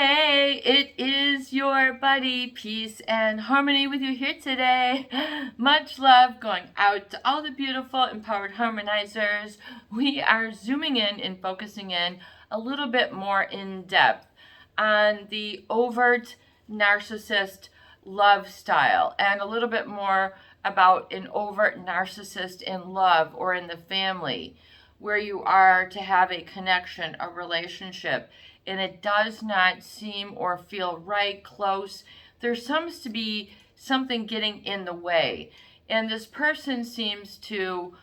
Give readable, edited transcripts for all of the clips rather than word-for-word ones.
Hey, it is your buddy, Peace and Harmony with you here today. Much love going out to all the beautiful empowered harmonizers. We are zooming in and focusing in a little bit more in depth on the overt narcissist love style and a little bit more about an overt narcissist in love or in the family, where you are to have a connection, a relationship, and it does not seem or feel right, close. There seems to be something getting in the way, and this person seems to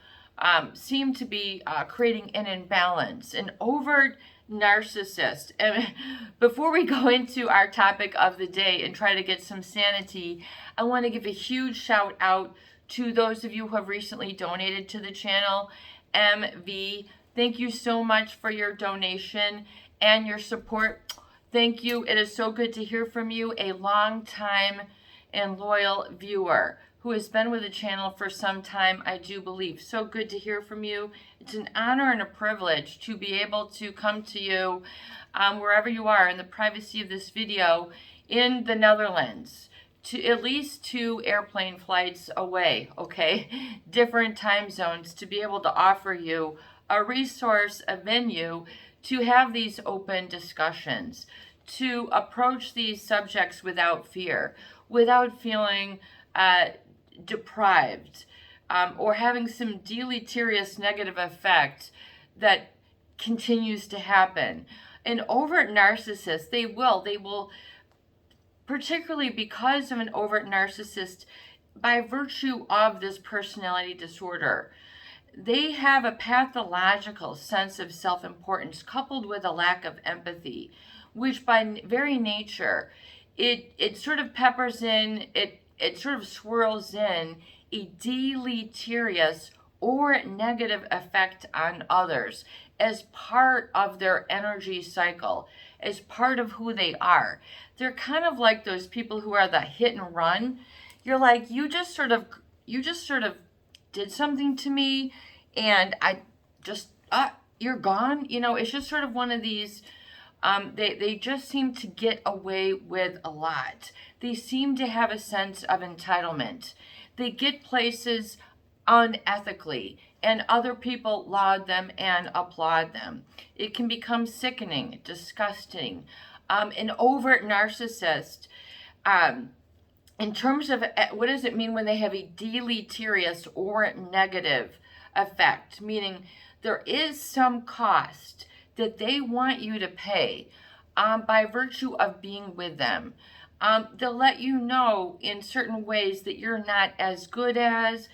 be creating an imbalance, an overt narcissist. And before we go into our topic of the day and try to get some sanity, I want to give a huge shout out to those of you who have recently donated to the channel. MV, thank you so much for your donation and your support. Thank you. It is so good to hear from you, a long time and loyal viewer who has been with the channel for some time, I do believe. So good to hear from you. It's an honor and a privilege to be able to come to you wherever you are in the privacy of this video in the Netherlands, to at least 2 airplane flights away, okay? Different time zones, to be able to offer you a resource, a venue to have these open discussions, to approach these subjects without fear, without feeling deprived or having some deleterious negative effect that continues to happen. An overt narcissist, they will, particularly because of an overt narcissist, by virtue of this personality disorder, they have a pathological sense of self-importance coupled with a lack of empathy, which by very nature, it sort of peppers in, it sort of swirls in a deleterious or negative effect on others as part of their energy cycle, as part of who they are. They're kind of like those people who are the hit and run. You're like, you just sort of did something to me, and I just, you're gone. You know, it's just sort of one of these, they just seem to get away with a lot. They seem to have a sense of entitlement. They get places unethically, and other people laud them and applaud them. It can become sickening, disgusting. An overt narcissist, in terms of what does it mean when they have a deleterious or negative effect, meaning there is some cost that they want you to pay by virtue of being with them. They'll let you know in certain ways that you're not as good as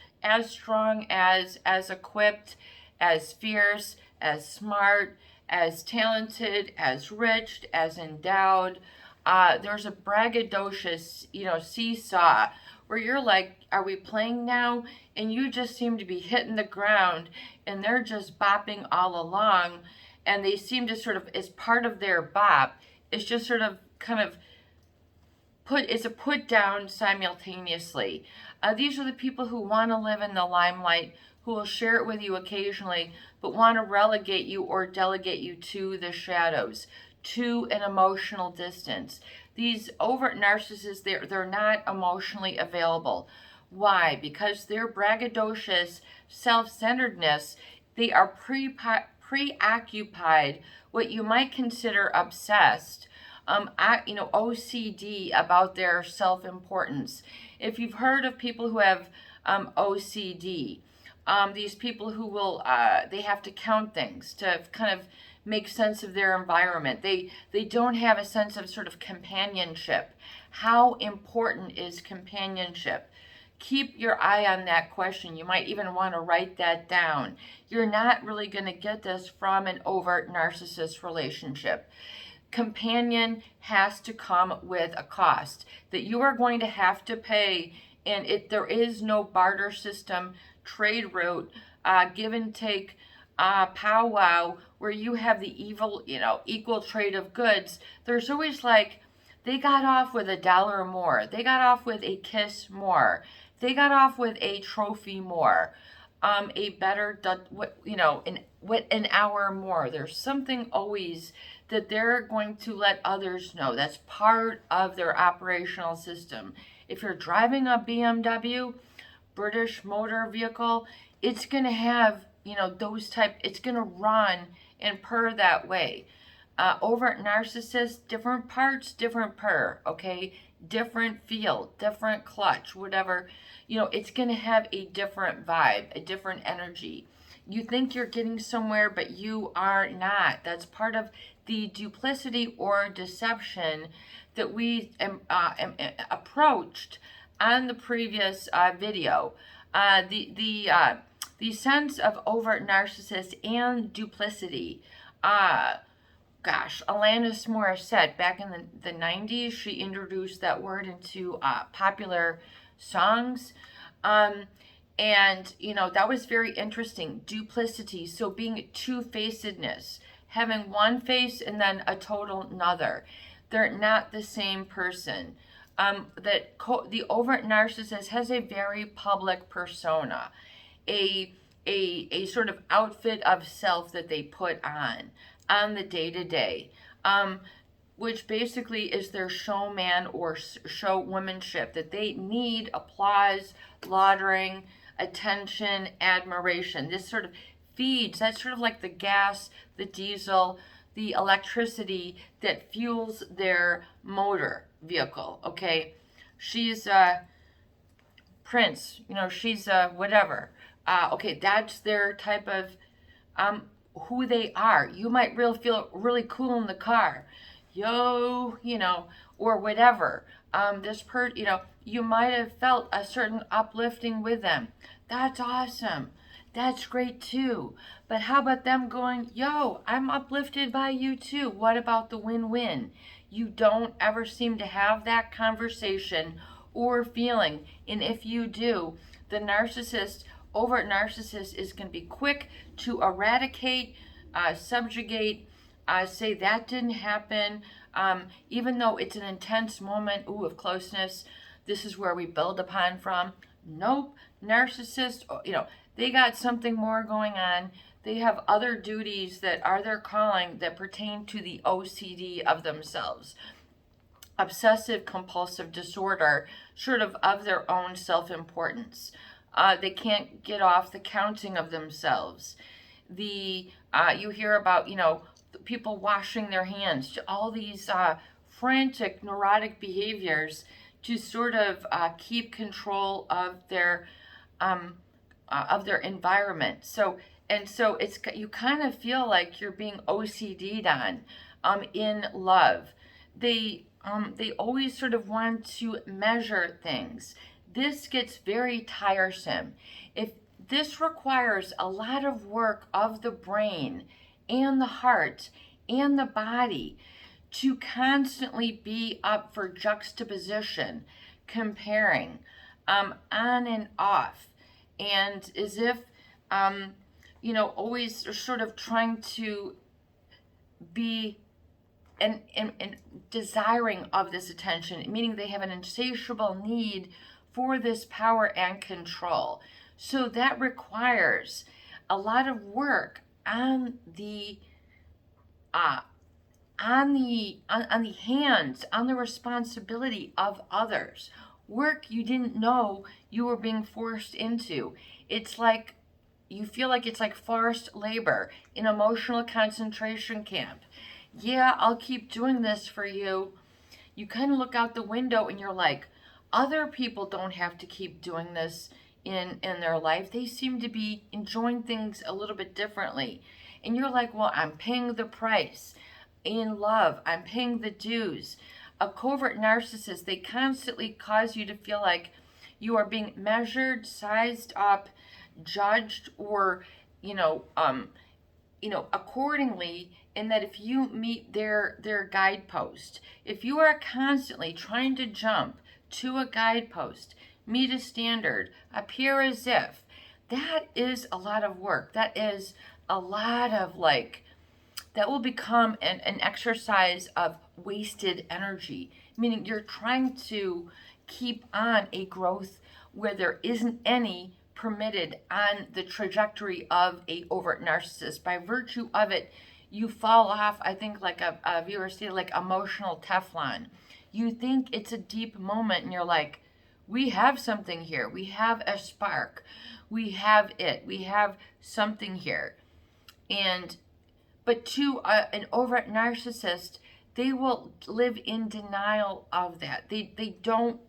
strong as equipped, as fierce, as smart, as talented, as rich, as endowed. There's a braggadocious, seesaw where you're like, are we playing now? And you just seem to be hitting the ground and they're just bopping all along. And they seem to sort of, as part of their bop, it's just sort of kind of it's a put down simultaneously. These are the people who want to live in the limelight, who will share it with you occasionally, but want to relegate you or delegate you to the shadows, to an emotional distance. These overt narcissists, they're not emotionally available. Why? Because their braggadocious self-centeredness, they are preoccupied, what you might consider obsessed, OCD about their self-importance. If you've heard of people who have OCD, these people who will, they have to count things to kind of make sense of their environment. They don't have a sense of sort of companionship. How important is companionship? Keep your eye on that question. You might even want to write that down. You're not really going to get this from an overt narcissist relationship. Companion has to come with a cost that you are going to have to pay, and there is no barter system, trade route, give and take, powwow, where you have the equal trade of goods. There's always like, they got off with $1 more, they got off with a kiss more, they got off with a trophy more, a better, an hour more. There's something always that they're going to let others know. That's part of their operational system. If you're driving a BMW, British motor vehicle, it's going to have, those type, it's going to run and purr that way. Overt narcissist, different parts, different purr, okay? Different feel, different clutch, whatever. It's going to have a different vibe, a different energy. You think you're getting somewhere, but you are not. That's part of the duplicity or deception that we approached on the previous video. The sense of overt narcissist and duplicity. Alanis Morissette, back in the 90s, she introduced that word into popular songs. And, that was very interesting. Duplicity, so being two-facedness, having one face and then a total another. They're not the same person. The overt narcissist has a very public persona, a sort of outfit of self that they put on the day-to-day, which basically is their showman or showwomanship, that they need applause, laudering, attention, admiration. This sort of feeds, that's sort of like the gas, the diesel, the electricity that fuels their motor vehicle, okay? She's Prince, she's whatever. Okay, that's their type of who they are. You might feel really cool in the car, or whatever. You might have felt a certain uplifting with them. That's awesome. That's great too. But how about them going, yo, I'm uplifted by you too. What about the win-win? You don't ever seem to have that conversation or feeling. And if you do, the overt narcissist is going to be quick to eradicate, subjugate, say that didn't happen, even though it's an intense moment of closeness. This is where we build upon from. Nope, narcissist, they got something more going on. They have other duties that are their calling that pertain to the OCD of themselves. Obsessive compulsive disorder, sort of their own self-importance. They can't get off the counting of themselves. You hear about, people washing their hands, all these frantic, neurotic behaviors to sort of keep control of their environment. So it's, you kind of feel like you're being OCD'd on in love. They always sort of want to measure things. This gets very tiresome. If this requires a lot of work of the brain and the heart and the body to constantly be up for juxtaposition, comparing, on and off, and as if, always sort of trying to be and desiring of this attention, meaning they have an insatiable need for this power and control. So that requires a lot of work on the hands, on the responsibility of others. Work you didn't know you were being forced into. It's like, you feel like it's like forced labor, an emotional concentration camp. Yeah, I'll keep doing this for you. You kind of look out the window and you're like, other people don't have to keep doing this in their life. They seem to be enjoying things a little bit differently. And you're like, well, I'm paying the price. In love, I'm paying the dues. A covert narcissist, they constantly cause you to feel like you are being measured, sized up, judged, or, accordingly, and that if you meet their guidepost, if you are constantly trying to jump to a guidepost, meet a standard, appear as if, that is a lot of work. That is a lot of that will become an exercise of wasted energy, meaning you're trying to keep on a growth where there isn't any permitted on the trajectory of a overt narcissist. By virtue of it, you fall off, I think, like a viewer stated, like emotional Teflon. You think it's a deep moment and you're like, we have something here. We have a spark. We have it. We have something here. And but to an overt narcissist, they will live in denial of that. They don't,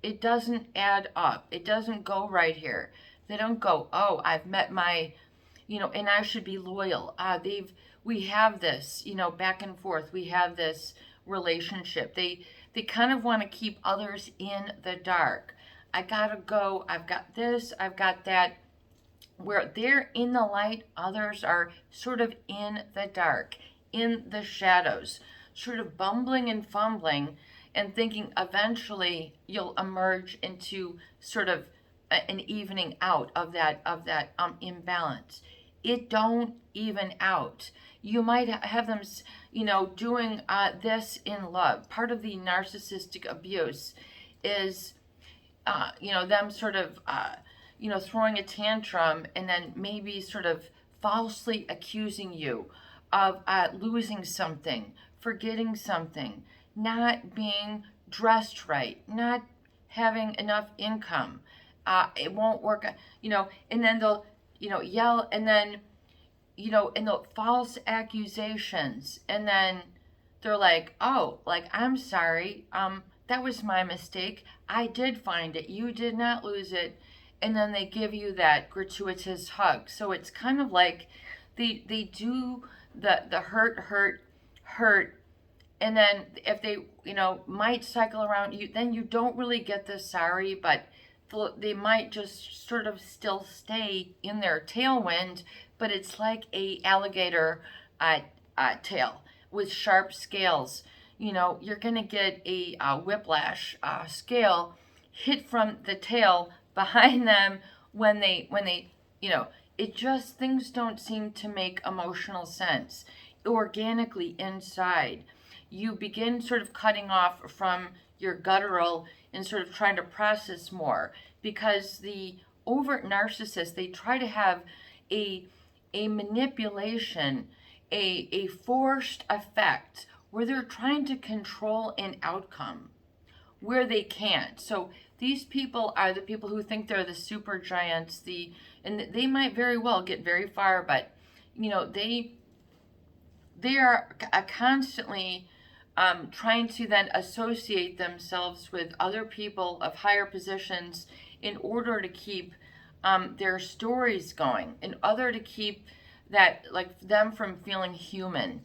it doesn't add up. It doesn't go right here. They don't go, oh, I've met my, and I should be loyal. We have this, back and forth. We have this relationship. They kind of want to keep others in the dark. I gotta go. I've got this. I've got that. Where they're in the light, others are sort of in the dark, in the shadows, sort of bumbling and fumbling and thinking eventually you'll emerge into sort of an evening out of that imbalance. It don't even out. You might have them, doing this in love. Part of the narcissistic abuse is, them sort of, throwing a tantrum and then maybe sort of falsely accusing you of losing something, forgetting something, not being dressed right, not having enough income. It won't work, and then they'll, yell, and then, and the false accusations, and then they're like, oh, like, I'm sorry, that was my mistake. I did find it. You did not lose it. And then they give you that gratuitous hug. So it's kind of like they do the hurt. And then if they, might cycle around you, then you don't really get the sorry, but they might just sort of still stay in their tailwind, but it's like a alligator tail with sharp scales. You're going to get a whiplash scale hit from the tail behind them when they it just, things don't seem to make emotional sense organically inside. You begin sort of cutting off from your guttural and sort of trying to process more, because the overt narcissist, they try to have a manipulation, a forced effect where they're trying to control an outcome where they can't. So these people are the people who think they're the super giants, and they might very well get very far, but they are constantly trying to then associate themselves with other people of higher positions in order to keep their stories going, in order to keep that, like, them from feeling human,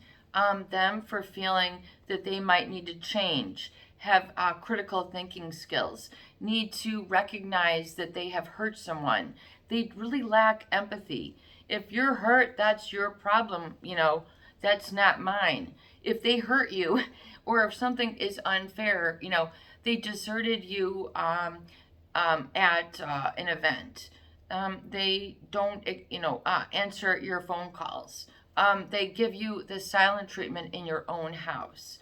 them for feeling that they might need to change, have critical thinking skills, need to recognize that they have hurt someone. They really lack empathy. If you're hurt, that's your problem, that's not mine. If they hurt you, or if something is unfair, they deserted you at an event. They don't, answer your phone calls. They give you the silent treatment in your own house.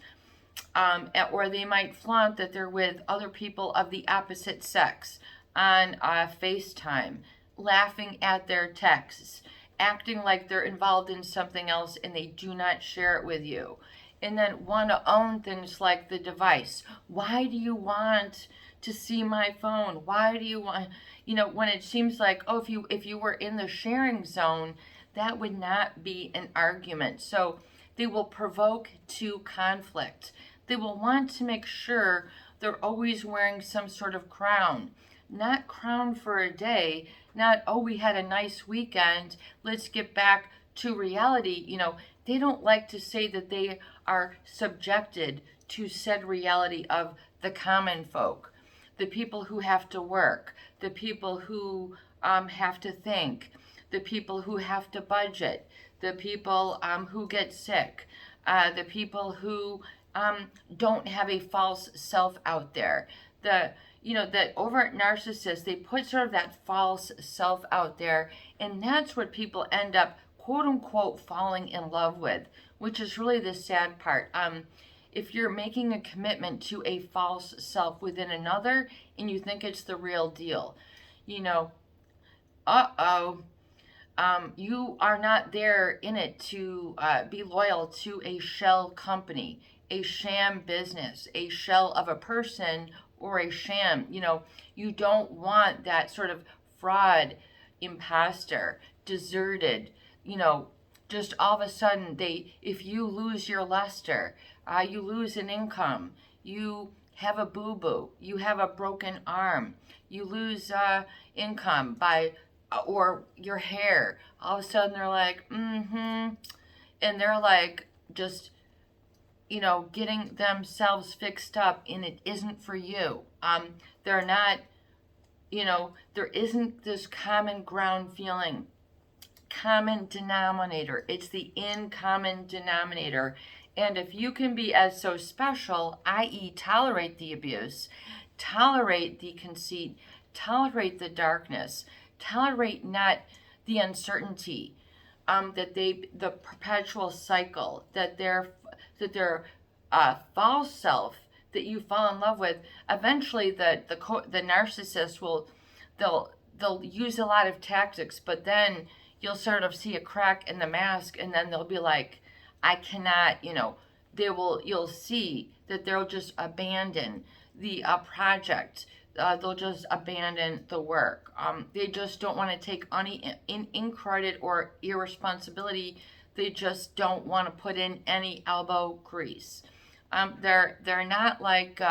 Or they might flaunt that they're with other people of the opposite sex on FaceTime, laughing at their texts, acting like they're involved in something else and they do not share it with you. And then want to own things like the device. Why do you want to see my phone? Why do you want, when it seems like, oh, if you were in the sharing zone, that would not be an argument. So they will provoke to conflict. They will want to make sure they're always wearing some sort of crown. Not crown for a day, not, oh, we had a nice weekend, let's get back to reality. They don't like to say that they are subjected to said reality of the common folk, the people who have to work, the people who have to think, the people who have to budget, the people who get sick, the people who don't have a false self out there. That overt narcissists, they put sort of that false self out there, and that's what people end up, quote unquote, falling in love with, which is really the sad part. If you're making a commitment to a false self within another and you think it's the real deal, uh-oh, You are not there in it to be loyal to a shell company, a sham business, a shell of a person, or a sham. You don't want that sort of fraud, imposter, deserted, you know, just all of a sudden if you lose your luster, you lose an income, you have a boo-boo, you have a broken arm, you lose income by or your hair. All of a sudden they're like, and they're like just getting themselves fixed up, and it isn't for you. They're not, there isn't this common ground feeling, common denominator. It's the in common denominator. And if you can be as so special, i.e., tolerate the abuse, tolerate the conceit, tolerate the darkness, tolerate not the uncertainty, the perpetual cycle, that their false self that you fall in love with, eventually the narcissist they'll use a lot of tactics, but then you'll sort of see a crack in the mask, and then they'll be like, I cannot, you'll see that they'll just abandon the project. They'll just abandon the work. They just don't want to take any in credit or irresponsibility. They just don't want to put in any elbow grease. They're not like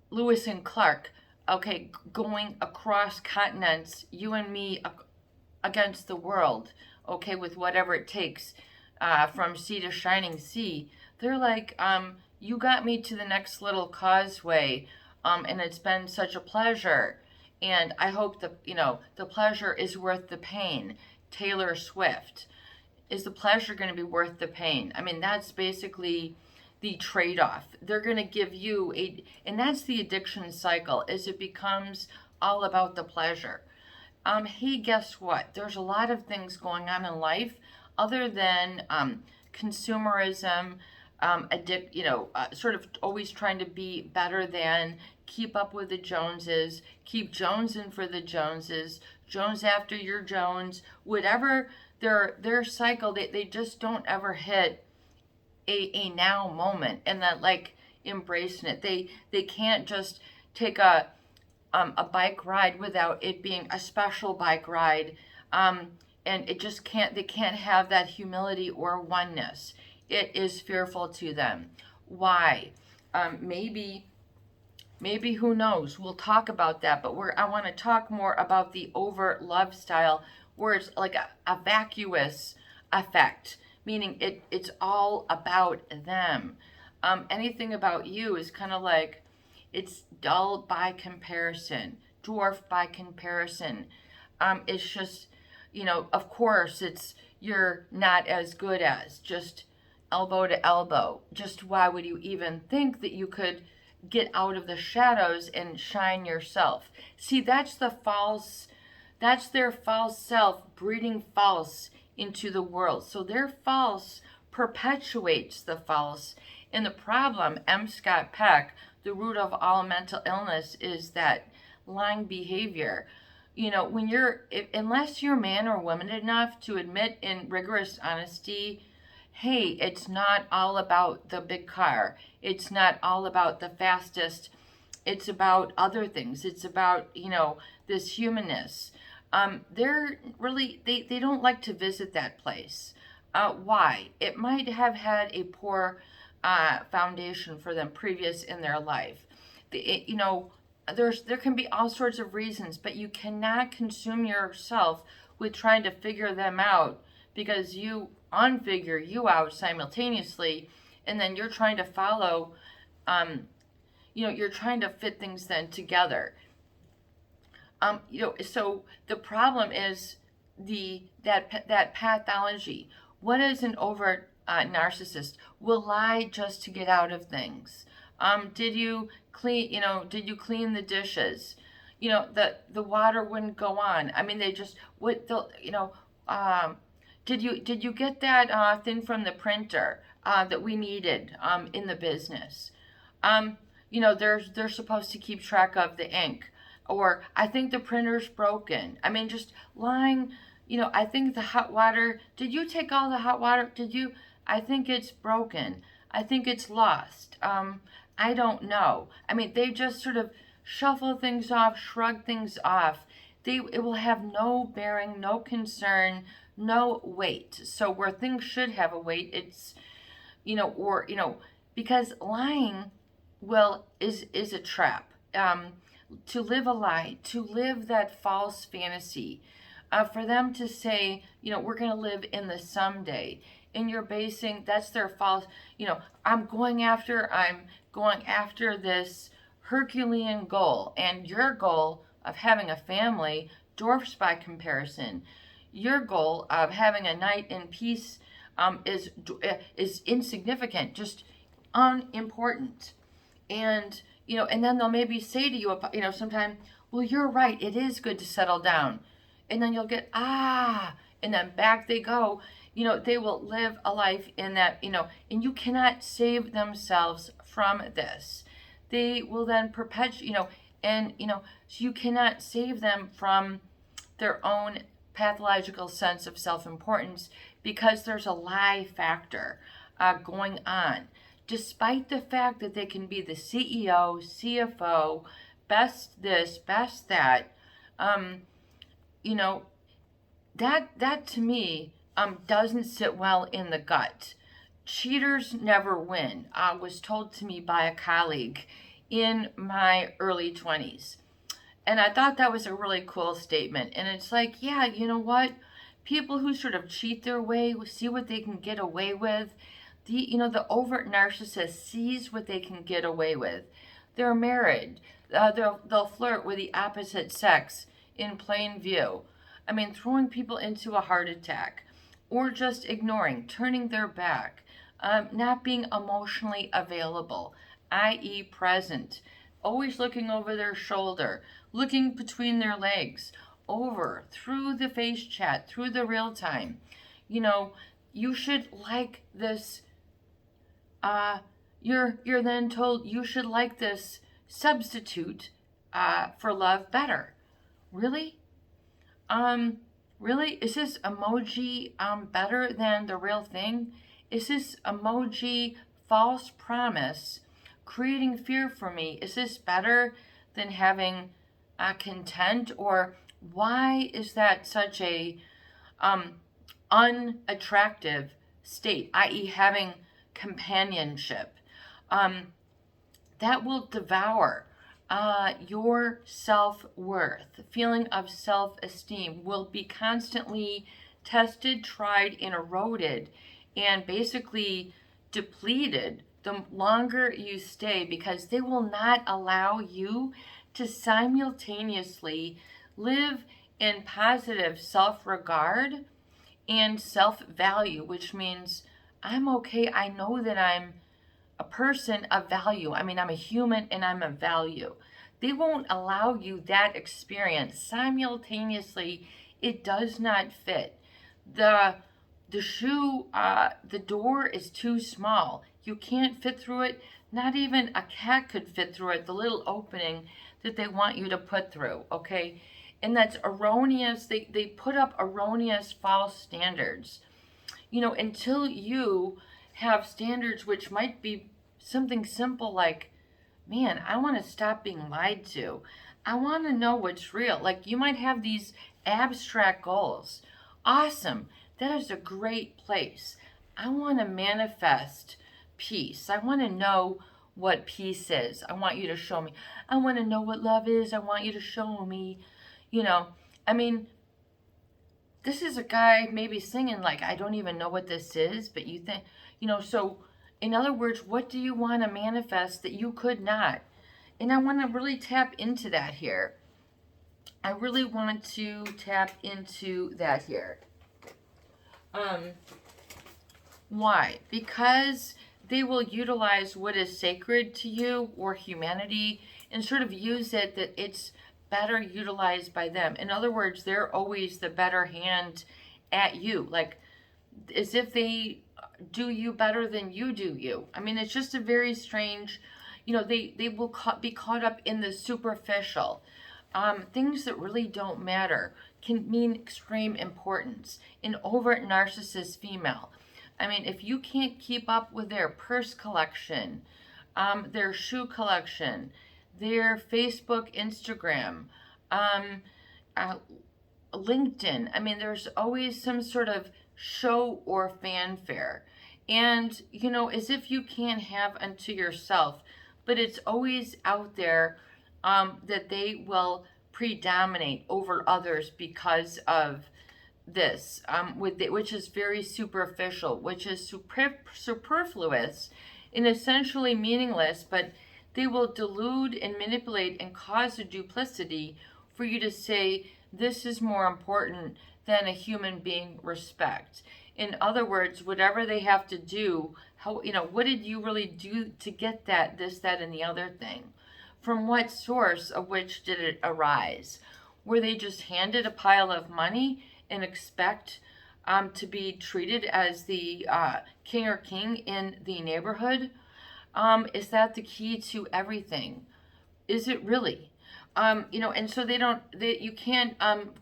Lewis and Clark, okay, going across continents, you and me against the world, okay, with whatever it takes, from sea to shining sea. They're like, you got me to the next little causeway, and it's been such a pleasure, and I hope the pleasure is worth the pain. Taylor Swift. Is the pleasure going to be worth the pain? I mean, that's basically the trade-off. They're going to give you and that's the addiction cycle, is it becomes all about the pleasure. Hey, guess what? There's a lot of things going on in life other than consumerism, sort of always trying to be better than, keep up with the Joneses, keep jonesing for the Joneses, Jones after your Jones, whatever their cycle, they just don't ever hit a now moment, and that like embracing it. They can't just take a bike ride without it being a special bike ride, and it just they can't have that humility or oneness. It is fearful to them. Why? Maybe who knows? We'll talk about that, but I want to talk more about the overt love style, where it's like a vacuous effect, meaning it's all about them. Anything about you is kind of like, it's dull by comparison, dwarfed by comparison. It's just, of course, you're not as good as, just elbow to elbow. Just why would you even think that you could get out of the shadows and shine yourself? See, that's their false self breeding false into the world. So their false perpetuates the false. And the problem, M. Scott Peck, the root of all mental illness, is that lying behavior. Unless you're man or woman enough to admit in rigorous honesty, hey, it's not all about the big car. It's not all about the fastest. It's about other things. It's about, this humanness. They're really, they don't like to visit that place. Why? It might have had a poor foundation for them previous in their life. There can be all sorts of reasons, but you cannot consume yourself with trying to figure them out, because you unfigure you out simultaneously, and then you're trying to follow, you're trying to fit things then together. So the problem is that pathology. What is an overt narcissist? Will lie just to get out of things. Did you clean the dishes? The water wouldn't go on. I mean, they just would. Did you get that thing from the printer that we needed in the business? They're supposed to keep track of the ink. Or I think the printer's broken. I mean, just lying I think the hot water, did you take all the hot water? I think it's broken. I think it's lost. I don't know. I mean, they just sort of shuffle things off, shrug things off. It will have no bearing, no concern, no weight. So where things should have a weight, it's, because lying is a trap. To live a lie, to live that false fantasy, for them to say, we're going to live in the someday, and you're basing, that's their false, I'm going after this Herculean goal, and your goal of having a family dwarfs by comparison. Your goal of having a night in peace is insignificant, just unimportant. And and then they'll maybe say to you, sometime, well, you're right, it is good to settle down. And then you'll get, and then back they go. They will live a life in that, and you cannot save themselves from this. They will then perpetuate, so you cannot save them from their own pathological sense of self-importance, because there's a lie factor going on. Despite the fact that they can be the CEO, CFO, best this, best that, that to me doesn't sit well in the gut. Cheaters never win, was told to me by a colleague in my early 20s. And I thought that was a really cool statement. And it's like, yeah, you know what? People who sort of cheat their way, see what they can get away with. The overt narcissist sees what they can get away with. They're married. They'll flirt with the opposite sex in plain view. I mean, throwing people into a heart attack, or just ignoring, turning their back, not being emotionally available, i.e. present, always looking over their shoulder, looking between their legs, through the face chat, through the real time. You should like this. You're then told you should like this substitute for love better. Really? Really? Is this emoji better than the real thing? Is this emoji false promise creating fear for me? Is this better than having content? Or why is that such a unattractive state, i.e. having companionship? That will devour your self-worth. Feeling of self-esteem will be constantly tested, tried, and eroded, and basically depleted the longer you stay, because they will not allow you to simultaneously live in positive self-regard and self-value, which means I'm okay. I know that I'm a person of value. I mean, I'm a human and I'm of value. They won't allow you that experience simultaneously. It does not fit. The shoe, the door is too small. You can't fit through it. Not even a cat could fit through it, the little opening that they want you to put through, okay? And that's erroneous. They put up erroneous, false standards. Until you have standards which might be something simple like, man, I want to stop being lied to. I want to know what's real. Like, you might have these abstract goals. Awesome. That is a great place. I want to manifest peace. I want to know what peace is. I want you to show me. I want to know what love is. I want you to show me. I mean, this is a guy maybe singing like, I don't even know what this is, but you think, so in other words, what do you want to manifest that you could not? And I want to really tap into that here. I really want to tap into that here. Why? Because they will utilize what is sacred to you or humanity and sort of use it that it's better utilized by them. In other words, they're always the better hand at you, like as if they do you better than you do you. I mean, it's just a very strange, they will be caught up in the superficial. things that really don't matter can mean extreme importance. An overt narcissist female, I mean, if you can't keep up with their purse collection, their shoe collection, their Facebook, Instagram, um, uh, LinkedIn, I mean, there's always some sort of show or fanfare. And, as if you can't have unto yourself, but it's always out there, that they will predominate over others because of this, which is very superficial, which is superfluous and essentially meaningless, but they will delude and manipulate and cause a duplicity for you to say this is more important than a human being respect. In other words, whatever they have to do, what did you really do to get that, this, that, and the other thing? From what source of which did it arise? Were they just handed a pile of money and expect to be treated as the king or king in the neighborhood? Is that the key to everything? Is it really? And so you can't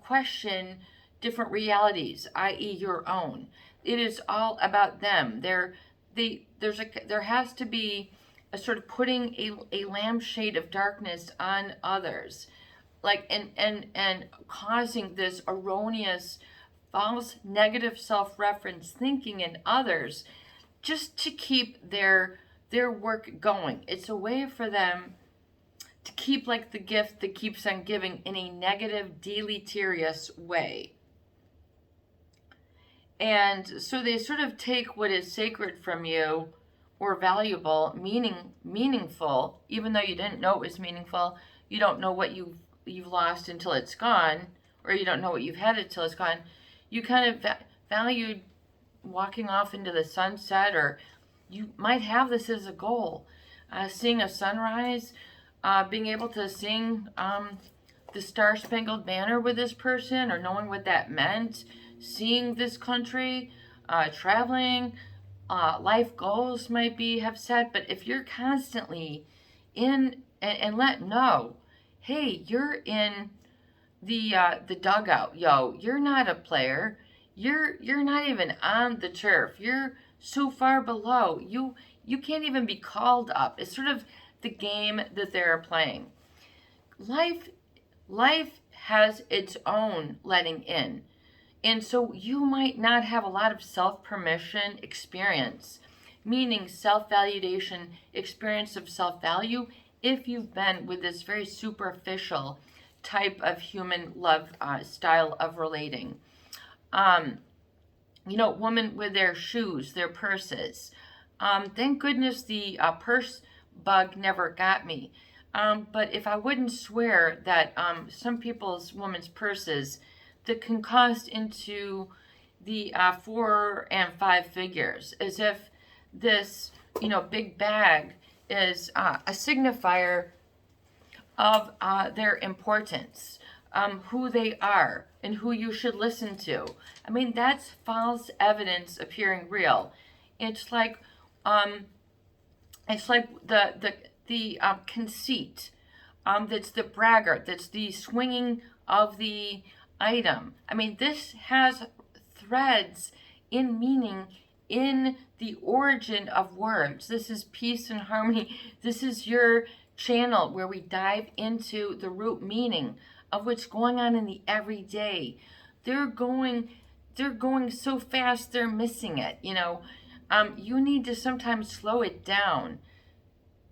question different realities, i.e. your own. It is all about them. There has to be a sort of putting a lampshade of darkness on others, like and causing this erroneous, false, negative self-reference thinking in others, just to keep their work going. It's a way for them to keep like the gift that keeps on giving in a negative, deleterious way. And so they sort of take what is sacred from you or valuable, meaningful, even though you didn't know it was meaningful. You don't know what you've lost until it's gone, or you don't know what you've had until it's gone. You kind of valued walking off into the sunset, or you might have this as a goal, seeing a sunrise, being able to sing the Star-Spangled Banner with this person, or knowing what that meant, seeing this country, traveling, life goals might be have set. But if you're constantly in and let know, hey, you're in the dugout, you're not a player, you're not even on the turf, you're so far below, you can't even be called up. It's sort of the game that they're playing. Life has its own letting in. And so you might not have a lot of self-permission experience, meaning self-validation, experience of self-value, if you've been with this very superficial type of human love style of relating. Women with their shoes, their purses. Thank goodness the purse bug never got me. But if I wouldn't swear that some people's women's purses that can cost into the 4 and 5 figures, as if this, big bag is a signifier of their importance, who they are, and who you should listen to. I mean, that's false evidence appearing real. It's like the conceit, that's the braggart, that's the swinging of the item. I mean, this has threads in meaning in the origin of words. This is peace and harmony. This is your channel where we dive into the root meaning of what's going on in the everyday. They're going so fast, they're missing it. You need to sometimes slow it down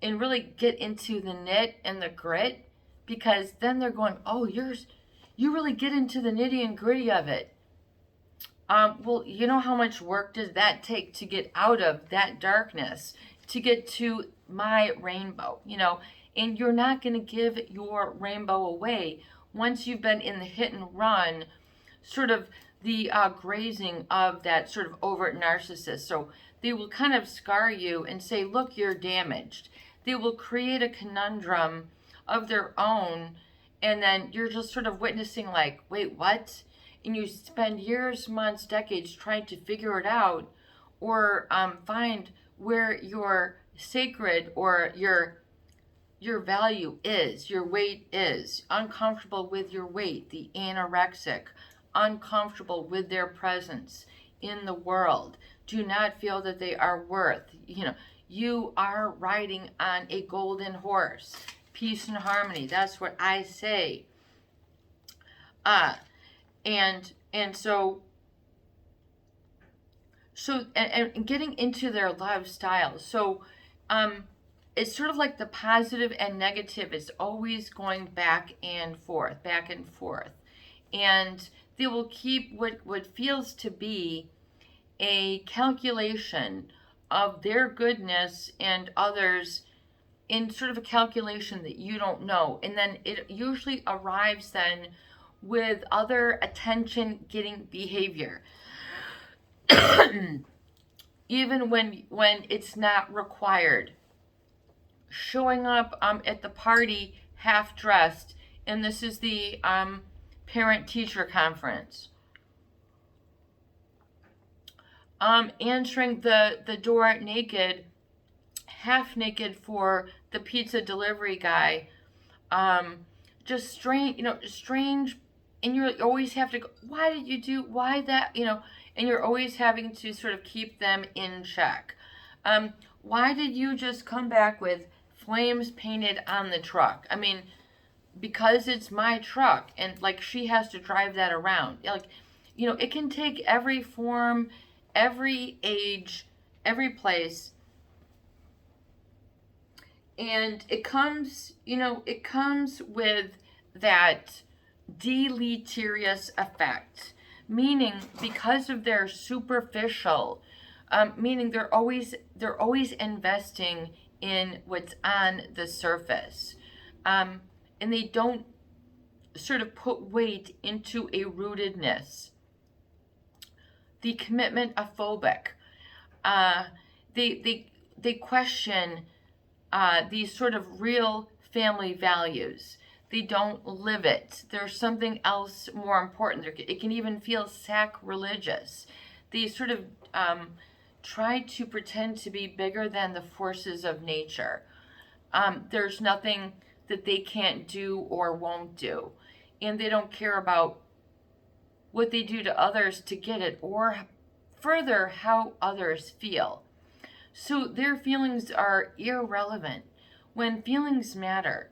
and really get into the knit and the grit, because then they're going, oh, you really get into the nitty and gritty of it. Well, you know how much work does that take to get out of that darkness, to get to my rainbow, and you're not going to give your rainbow away once you've been in the hit and run, sort of the grazing of that sort of overt narcissist. So they will kind of scar you and say, look, you're damaged. They will create a conundrum of their own, and then you're just sort of witnessing like, wait, what? And you spend years, months, decades trying to figure it out, or find where your sacred or your your value is, your weight is, uncomfortable with your weight, the anorexic, uncomfortable with their presence in the world, do not feel that they are worth, you are riding on a golden horse. Peace and harmony, that's what I say. And so and getting into their lifestyle. So it's sort of like the positive and negative is always going back and forth. And they will keep what feels to be a calculation of their goodness and others in sort of a calculation that you don't know. And then it usually arrives then with other attention getting behavior. Even when it's not required. Showing up at the party half dressed, and this is the parent teacher conference. Answering the door naked, half naked for the pizza delivery guy. Just strange, and you always have to go, why did you do, why that, and you're always having to sort of keep them in check. Why did you just come back with flames painted on the truck? I mean, because it's my truck, and like she has to drive that around. Like, it can take every form, every age, every place. And it comes with that deleterious effect. Meaning, because of their superficial, meaning they're always investing in what's on the surface, and they don't sort of put weight into a rootedness. The commitment phobic, they question these sort of real family values. They don't live it. There's something else more important. It can even feel sacrilegious. They sort of try to pretend to be bigger than the forces of nature. There's nothing that they can't do or won't do. And they don't care about what they do to others to get it, or further, how others feel. So their feelings are irrelevant when feelings matter.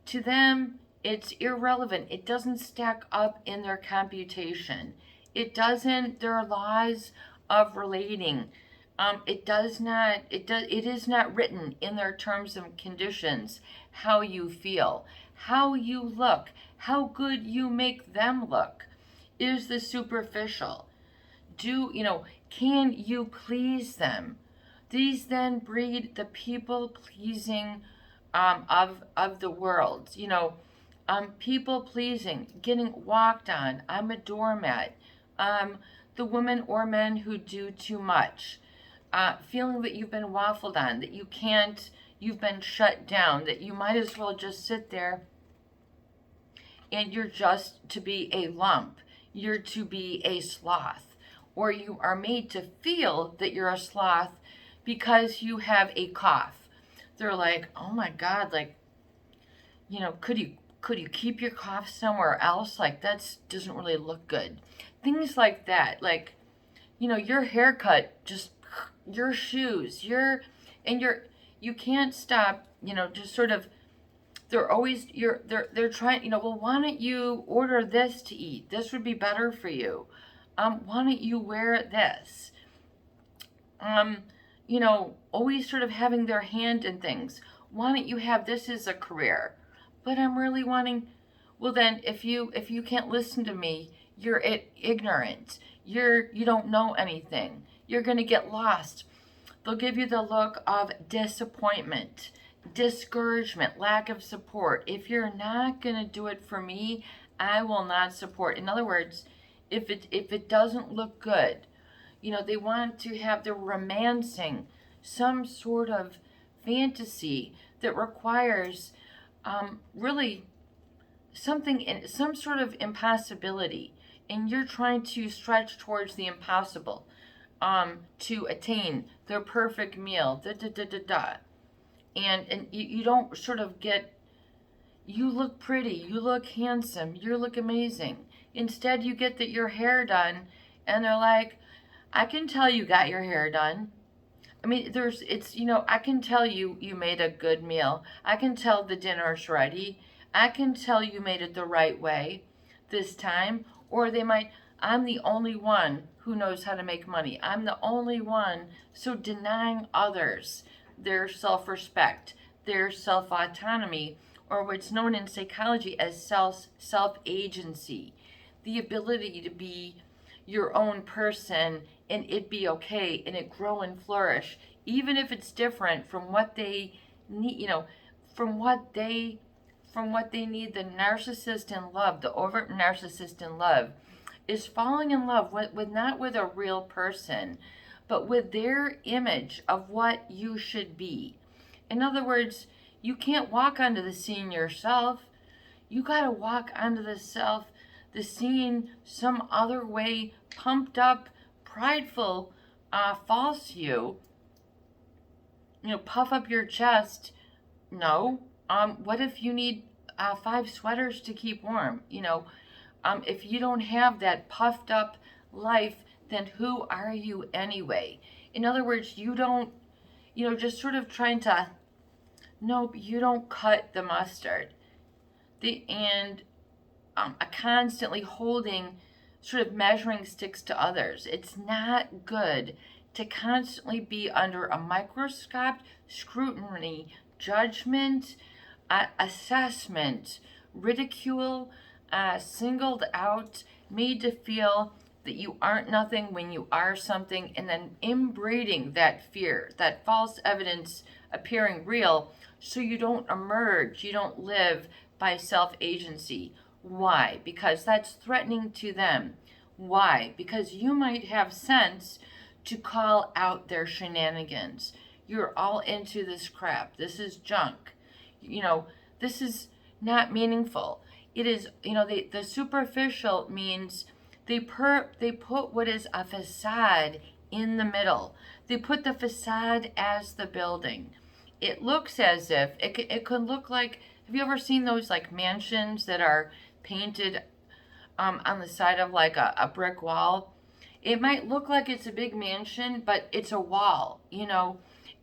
To them, it's irrelevant. It doesn't stack up in their computation. It doesn't, their laws of relating, it is not written in their terms and conditions how you feel, how you look, how good you make them look is the superficial. Can you please them? These then breed the people-pleasing of the world. People pleasing, getting walked on. I'm a doormat. The women or men who do too much. Feeling that you've been waffled on, that you can't, you've been shut down, that you might as well just sit there and you're just to be a lump. You're to be a sloth. Or you are made to feel that you're a sloth because you have a cough. They're like, oh my God, like, could you keep your cough somewhere else? Like, that doesn't really look good. Things like that. Like, your haircut, just your shoes, you can't stop, just sort of, they're trying, well, why don't you order this to eat? This would be better for you. Why don't you wear this? Always sort of having their hand in things. Why don't you have this as a career? But I'm really wanting, well then, if you can't listen to me, you're ignorant. You don't know anything. You're going to get lost. They'll give you the look of disappointment, discouragement, lack of support. If you're not going to do it for me, I will not support. In other words, if it doesn't look good, they want to have, they're romancing some sort of fantasy that requires really some sort of impossibility, and you're trying to stretch towards the impossible to attain their perfect meal. and you don't sort of get, you look pretty, you look handsome, you look amazing. Instead, you get that your hair done, and they're like, I can tell you got your hair done. I mean, I can tell you made a good meal. I can tell the dinner's ready. I can tell you made it the right way this time. Or they might, I'm the only one who knows how to make money. I'm the only one. So denying others their self-respect, their self-autonomy, or what's known in psychology as self-agency, the ability to be your own person and it be okay and it grow and flourish, even if it's different from what they need, from what they need. The narcissist in love, the overt narcissist in love, is falling in love with not with a real person, but with their image of what you should be. In other words, you can't walk onto the scene yourself. You got to walk onto the scene some other way, pumped up, prideful, false you. Puff up your chest. No. What if you need 5 sweaters to keep warm? If you don't have that puffed up life, then who are you anyway? In other words, you don't, just sort of trying to, nope, you don't cut the mustard. Constantly holding sort of measuring sticks to others. It's not good to constantly be under a microscope, scrutiny, judgment, assessment, ridicule, singled out, made to feel that you aren't nothing when you are something, and then inbreeding that fear, that false evidence appearing real, so you don't emerge, you don't live by self-agency. Why? Because that's threatening to them. Why? Because you might have sense to call out their shenanigans. You're all into this crap. This is junk. This is not meaningful. It is, the superficial means they put what is a facade in the middle. They put the facade as the building. It looks as if, it could look like, have you ever seen those like mansions that are painted on the side of like a brick wall? It might look like it's a big mansion, but it's a wall.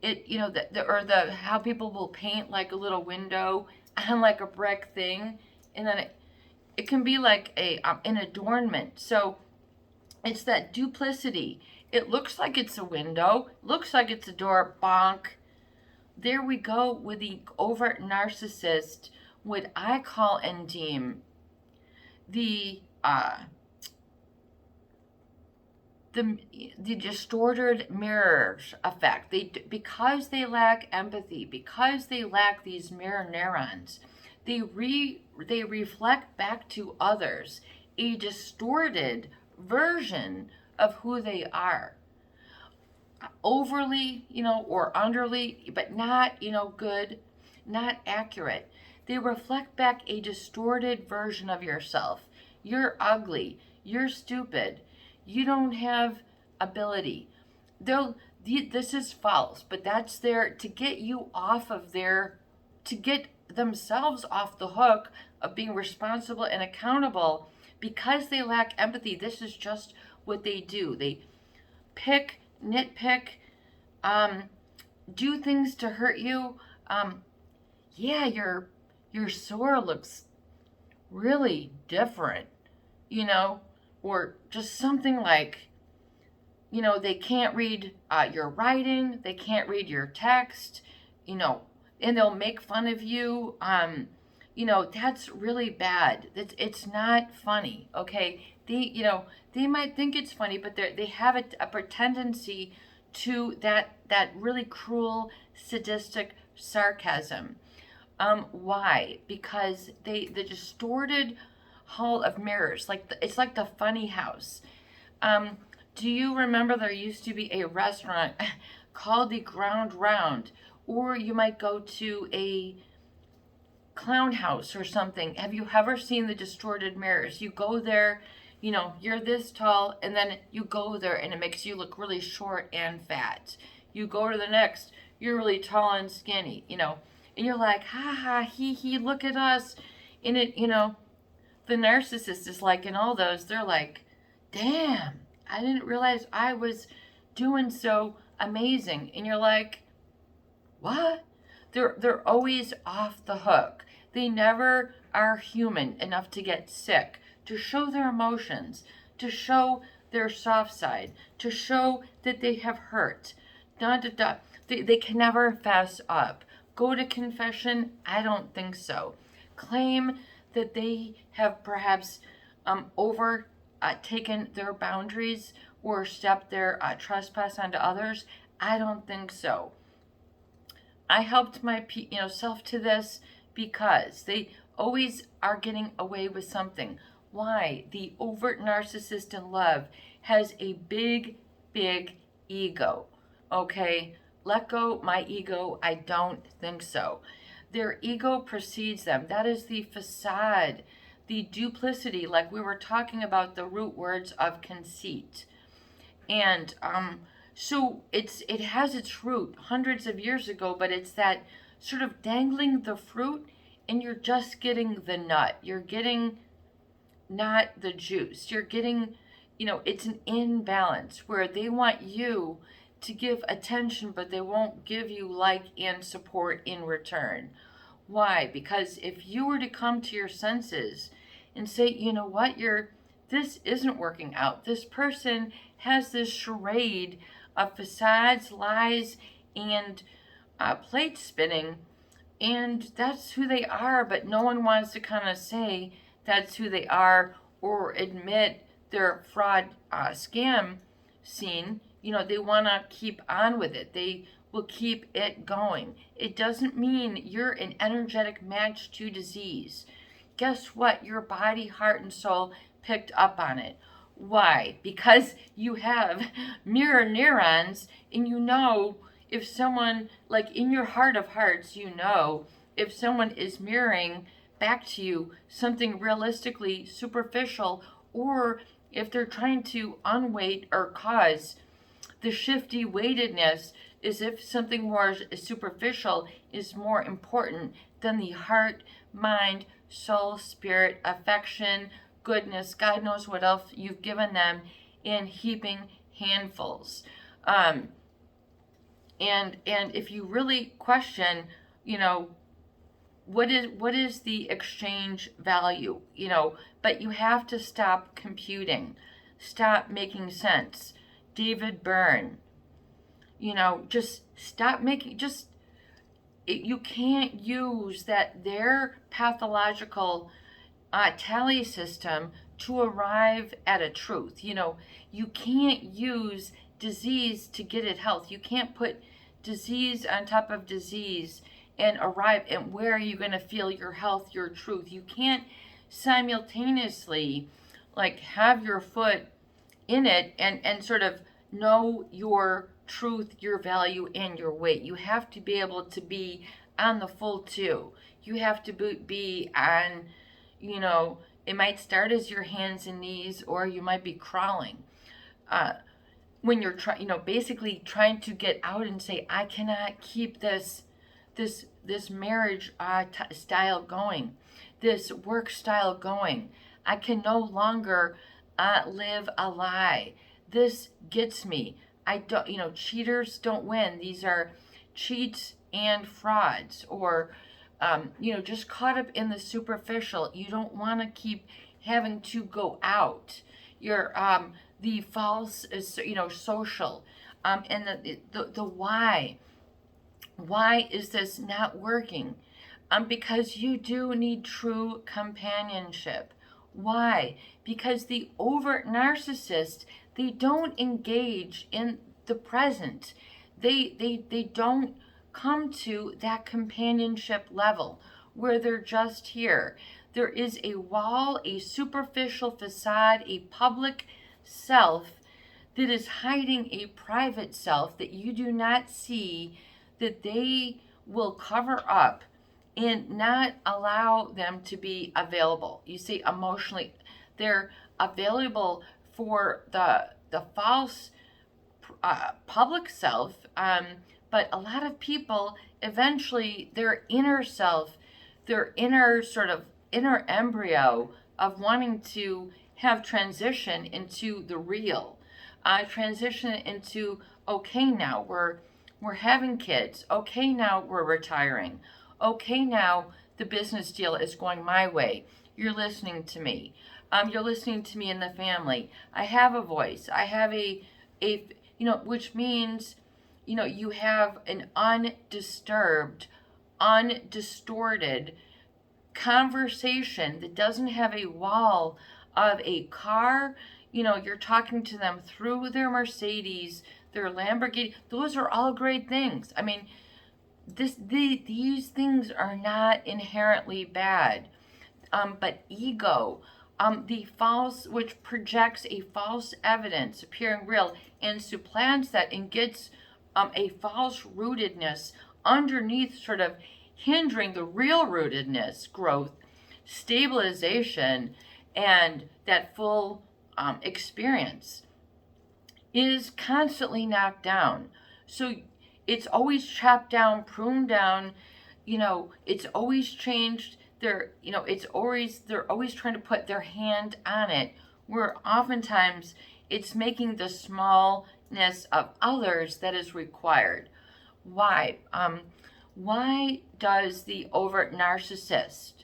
How people will paint like a little window on like a brick thing, and then it can be like an adornment. So it's that duplicity. It looks like it's a window, looks like it's a door, bonk. There we go with the overt narcissist, what I call and deem the distorted mirrors effect. Because they lack empathy, because they lack these mirror neurons, they reflect back to others a distorted version of who they are. Overly, or underly, but not, good, not accurate. They reflect back a distorted version of yourself. You're ugly. You're stupid. You don't have ability. This is false, but that's there to get you off of to get themselves off the hook of being responsible and accountable. Because they lack empathy, this is just what they do. They nitpick, do things to hurt you. Yeah, your sore looks really different, or just something like, they can't read your writing, they can't read your text, and they'll make fun of you. That's really bad. It's not funny, okay? They might think it's funny, but they have a tendency to that really cruel, sadistic sarcasm. Why? Because the distorted hall of mirrors, it's like the funny house. Do you remember there used to be a restaurant called the Ground Round, or you might go to a clown house or something? Have you ever seen the distorted mirrors? You go there, you're this tall, and then you go there and it makes you look really short and fat. You go to the next, you're really tall and skinny, and you're like, ha ha, he, look at us. And the narcissist is like, in all those, they're like, damn, I didn't realize I was doing so amazing. And you're like, what? They're always off the hook. They never are human enough to get sick, to show their emotions, to show their soft side, to show that they have hurt. They can never fess up. Go to confession? I don't think so. Claim that they have perhaps over taken their boundaries or stepped their trespass onto others? I don't think so. I helped my self to this because they always are getting away with something. Why? The overt narcissist in love has a big, big ego. Okay? Let go my ego. I don't think so. Their ego precedes them. That is the facade, the duplicity, like we were talking about the root words of conceit. And so it has its root hundreds of years ago, but it's that sort of dangling the fruit and you're just getting the nut. You're getting not the juice. You're getting, it's an imbalance where they want you to give attention, but they won't give you like and support in return. Why? Because if you were to come to your senses and say, you know what, this isn't working out. This person has this charade of facades, lies, and plate spinning, and that's who they are, but no one wants to kind of say that's who they are or admit their fraud scam scene. They want to keep on with it. They will keep it going. It doesn't mean you're an energetic match to disease. Guess what? Your body, heart, and soul picked up on it. Why? Because you have mirror neurons, and if someone, like in your heart of hearts, if someone is mirroring back to you something realistically superficial, or if they're trying to unweight or cause the shifty weightedness, is if something more superficial is more important than the heart, mind, soul, spirit, affection, goodness, God knows what else you've given them in heaping handfuls. And if you really question, what is the exchange value, but you have to stop computing, stop making sense. David Byrne, just stop making, you can't use their pathological tally system to arrive at a truth. You can't use disease to get at health. You can't put disease on top of disease and arrive at where are you going to feel your health, your truth. You can't simultaneously have your foot in it and sort of know your truth, your value, and your weight. You have to be able to be on the full two. You have to be on, it might start as your hands and knees, or you might be crawling. When you're basically trying to get out and say, I cannot keep this marriage style going, this work style going. I can no longer live a lie. This gets me. I don't, cheaters don't win. These are cheats and frauds, or, just caught up in the superficial. You don't want to keep having to go out. You're, the false is, social, and the why. Why is this not working? Because you do need true companionship. Why? Because the overt narcissist, they don't engage in the present. They don't come to that companionship level where they're just here. There is a wall, a superficial facade, a public self that is hiding a private self that you do not see, that they will cover up and not allow them to be available. You see, emotionally, they're available for the false public self, But a lot of people, eventually, their inner self, their inner inner embryo of wanting to have transition into the real, transition into, okay, now we're having kids. Okay, now we're retiring. Okay, now the business deal is going my way. You're listening to me. You're listening to me and the family. I have a voice. I have which means, you have an undisturbed, undistorted conversation that doesn't have a wall of a car. You're talking to them through their Mercedes, their Lamborghini. Those are all great things. I mean, these things are not inherently bad. But ego, the false, which projects a false evidence appearing real and supplants that and gets a false rootedness underneath, sort of hindering the real rootedness, growth, stabilization, and that full experience, is constantly knocked down. So it's always chopped down, pruned down, it's always changed. They're always trying to put their hand on it, where oftentimes it's making the smallness of others that is required. Why? Why does the overt narcissist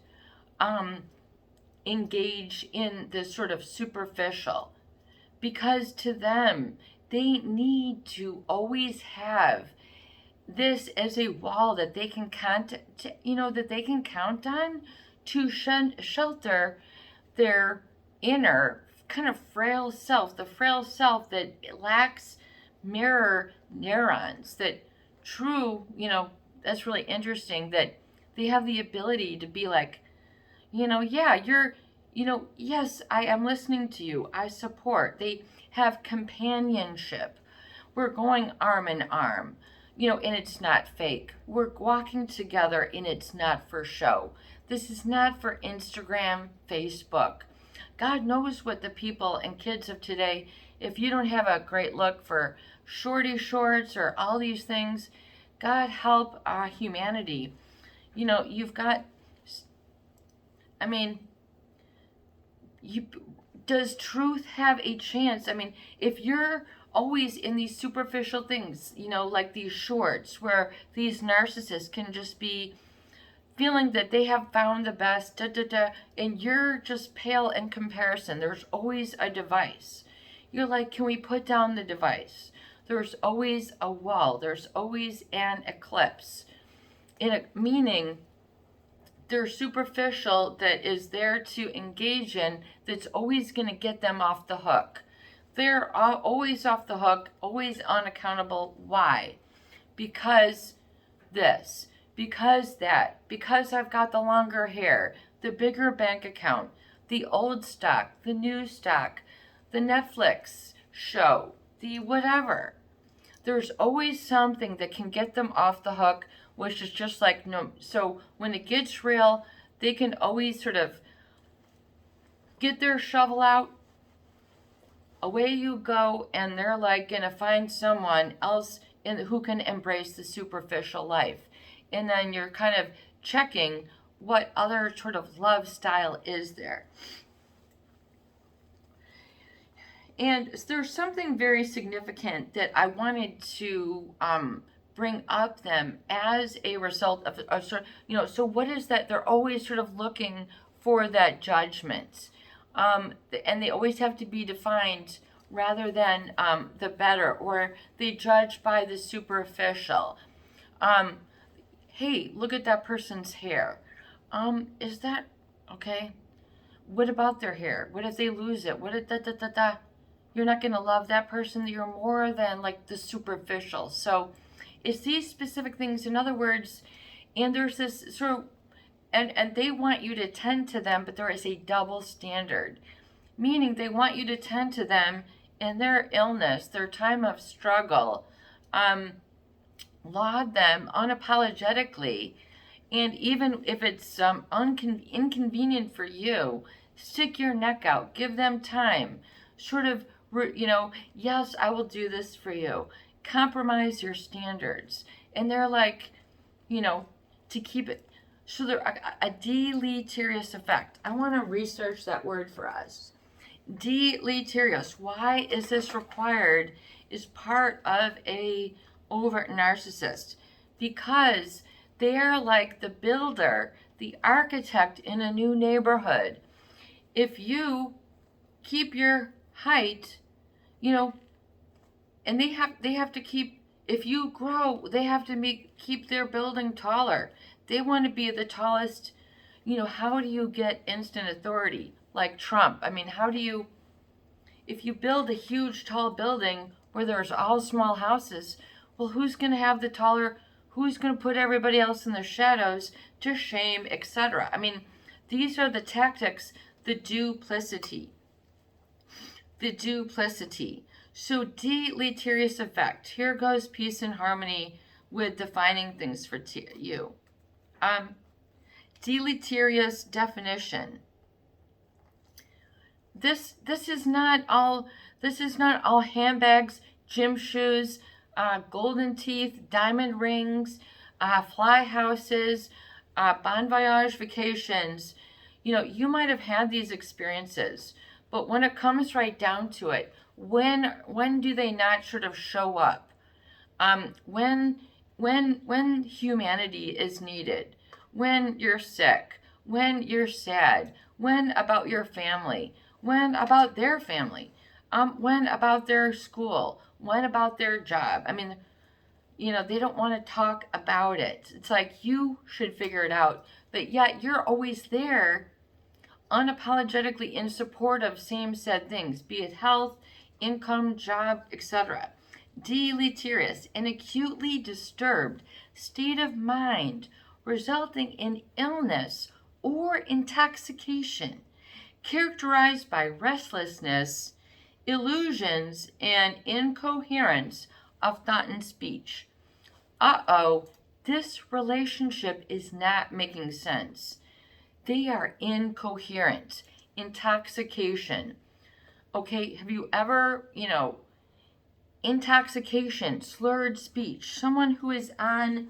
engage in this sort of superficial? Because to them, they need to always have this as a wall that they can count on to shelter their inner kind of frail self, the frail self that lacks mirror neurons. That true, that's really interesting, that they have the ability to be like, yeah, yes, I am listening to you. I support. They have companionship. We're going arm in arm, and it's not fake. We're walking together and it's not for show. This is not for Instagram, Facebook. God knows what the people and kids of today, if you don't have a great look for shorty shorts or all these things, God help humanity. You've got, does truth have a chance? If you're always in these superficial things, like these shorts where these narcissists can just be feeling that they have found the best, and you're just pale in comparison. There's always a device. You're like, can we put down the device? There's always a wall. There's always an eclipse. Meaning they're superficial, that is there to engage in, that's always going to get them off the hook. They're always off the hook, always unaccountable. Why? Because this, because that, because I've got the longer hair, the bigger bank account, the old stock, the new stock, the Netflix show, the whatever. There's always something that can get them off the hook, which is just like, no. So when it gets real, they can always sort of get their shovel out, away you go, and they're like gonna find someone else who can embrace the superficial life. And then you're kind of checking what other sort of love style is there. And there's something very significant that I wanted to bring up them as a result of so what is that? They're always sort of looking for that judgment. And they always have to be defined rather than the better, or they judge by the superficial. Hey, look at that person's hair. Is that okay? What about their hair? What if they lose it? What if You're not going to love that person. You're more than like the superficial. So it's these specific things. In other words, and there's this sort of, and they want you to tend to them, but there is a double standard. Meaning they want you to tend to them in their illness, their time of struggle, laud them unapologetically, and even if it's inconvenient for you, stick your neck out, give them time, sort of, yes, I will do this for you. Compromise your standards. And they're like, to keep it. So they're a deleterious effect. I want to research that word for us. Deleterious. Why is this required? Is part of a overt narcissist, because they're like the builder, the architect in a new neighborhood. If you keep your height, and they have to keep, if you grow, they have to keep their building taller. They want to be the tallest. How do you get instant authority like Trump? I mean, if you build a huge tall building where there's all small houses, well, who's going to have the taller, who's going to put everybody else in the shadows to shame, etc.? I mean, these are the tactics, the duplicity. So deleterious effect. Here goes peace and harmony with defining things for you. Deleterious definition. This is not all handbags, gym shoes, golden teeth, diamond rings, fly houses, bon voyage vacations. You might have had these experiences, but when it comes right down to it, when do they not sort of show up? When humanity is needed, when you're sick, when you're sad, when about your family, when about their family, when about their school, when about their job. I mean, they don't want to talk about it. It's like you should figure it out, but yet you're always there, unapologetically in support of same said things, be it health, income, job, etc. Deleterious, an acutely disturbed state of mind resulting in illness or intoxication, characterized by restlessness, illusions, and incoherence of thought and speech. This relationship is not making sense. They are incoherent, intoxication. Okay, have you ever, intoxication, slurred speech, someone who is on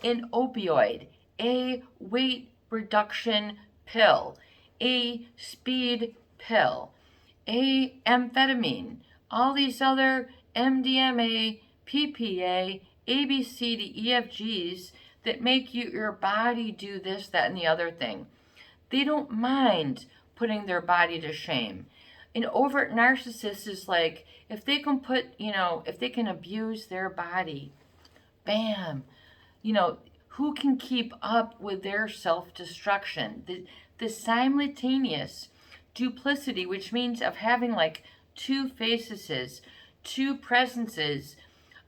an opioid, a weight reduction pill, a speed pill, a amphetamine, all these other MDMA, PPA, ABCDEFGs that make your body do this, that, and the other thing. They don't mind putting their body to shame. An overt narcissist is like, if they can if they can abuse their body, bam, who can keep up with their self-destruction? The simultaneous duplicity, which means of having like two faces, two presences,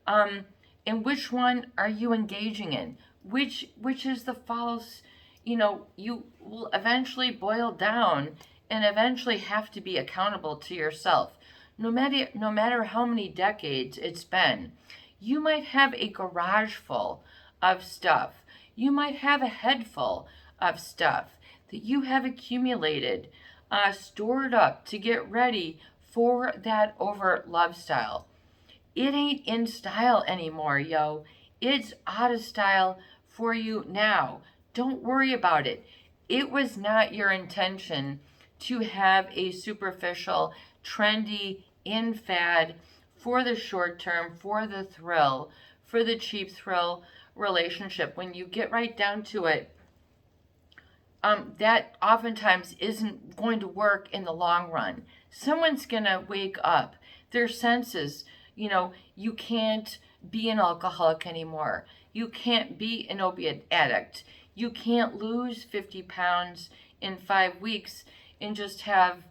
and which one are you engaging in? Which is the false, you will eventually boil down and eventually have to be accountable to yourself. No matter how many decades it's been, you might have a garage full of stuff. You might have a head full of stuff that you have accumulated, stored up to get ready for that overt love style. It ain't in style anymore, yo. It's out of style for you now. Don't worry about it. It was not your intention to have a superficial, trendy, in fad for the short term, for the thrill, for the cheap thrill relationship. When you get right down to it, that oftentimes isn't going to work in the long run. Someone's going to wake up. Their senses, you can't be an alcoholic anymore. You can't be an opiate addict. You can't lose 50 pounds in 5 weeks and just have,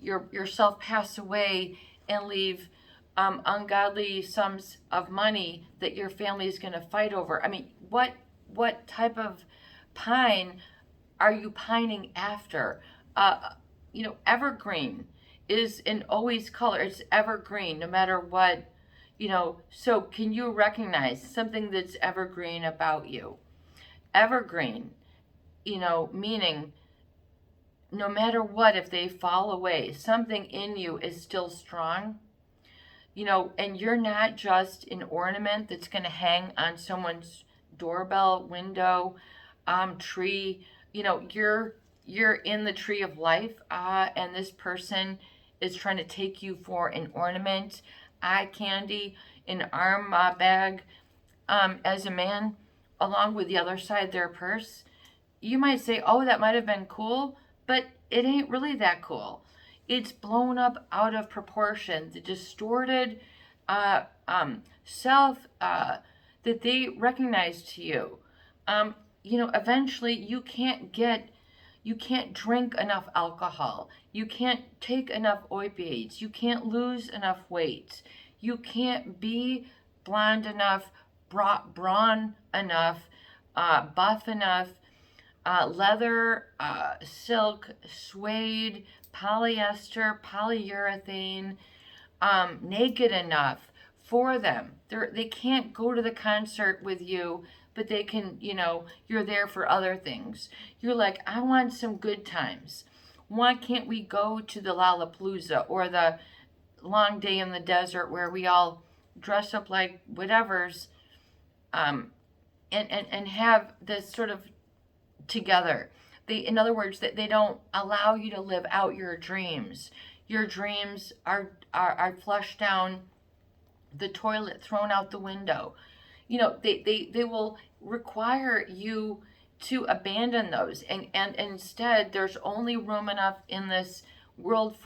yourself pass away and leave ungodly sums of money that your family is going to fight over. I mean, what type of pine are you pining after? Evergreen is an always color. It's evergreen, no matter what, So can you recognize something that's evergreen about you? Evergreen, meaning no matter what, if they fall away, something in you is still strong. and you're not just an ornament that's going to hang on someone's doorbell, window, tree. You're in the tree of life, and this person is trying to take you for an ornament, eye candy, an arm bag, as a man, along with the other side of their purse. You might say, oh, that might have been cool, but it ain't really that cool. It's blown up out of proportion. The distorted self that they recognize to you. Eventually you can't drink enough alcohol. You can't take enough opiates. You can't lose enough weight. You can't be blonde enough, brawn enough, buff enough, leather, silk, suede, polyester, polyurethane, naked enough for them. They can't go to the concert with you, but they can, you're there for other things. You're like, I want some good times. Why can't we go to the Lollapalooza or the long day in the desert where we all dress up like whatevers, and have this sort of together. In other words, that they don't allow you to live out your dreams. Your dreams are flushed down the toilet, thrown out the window. They will require you to abandon those, and instead there's only room enough in this world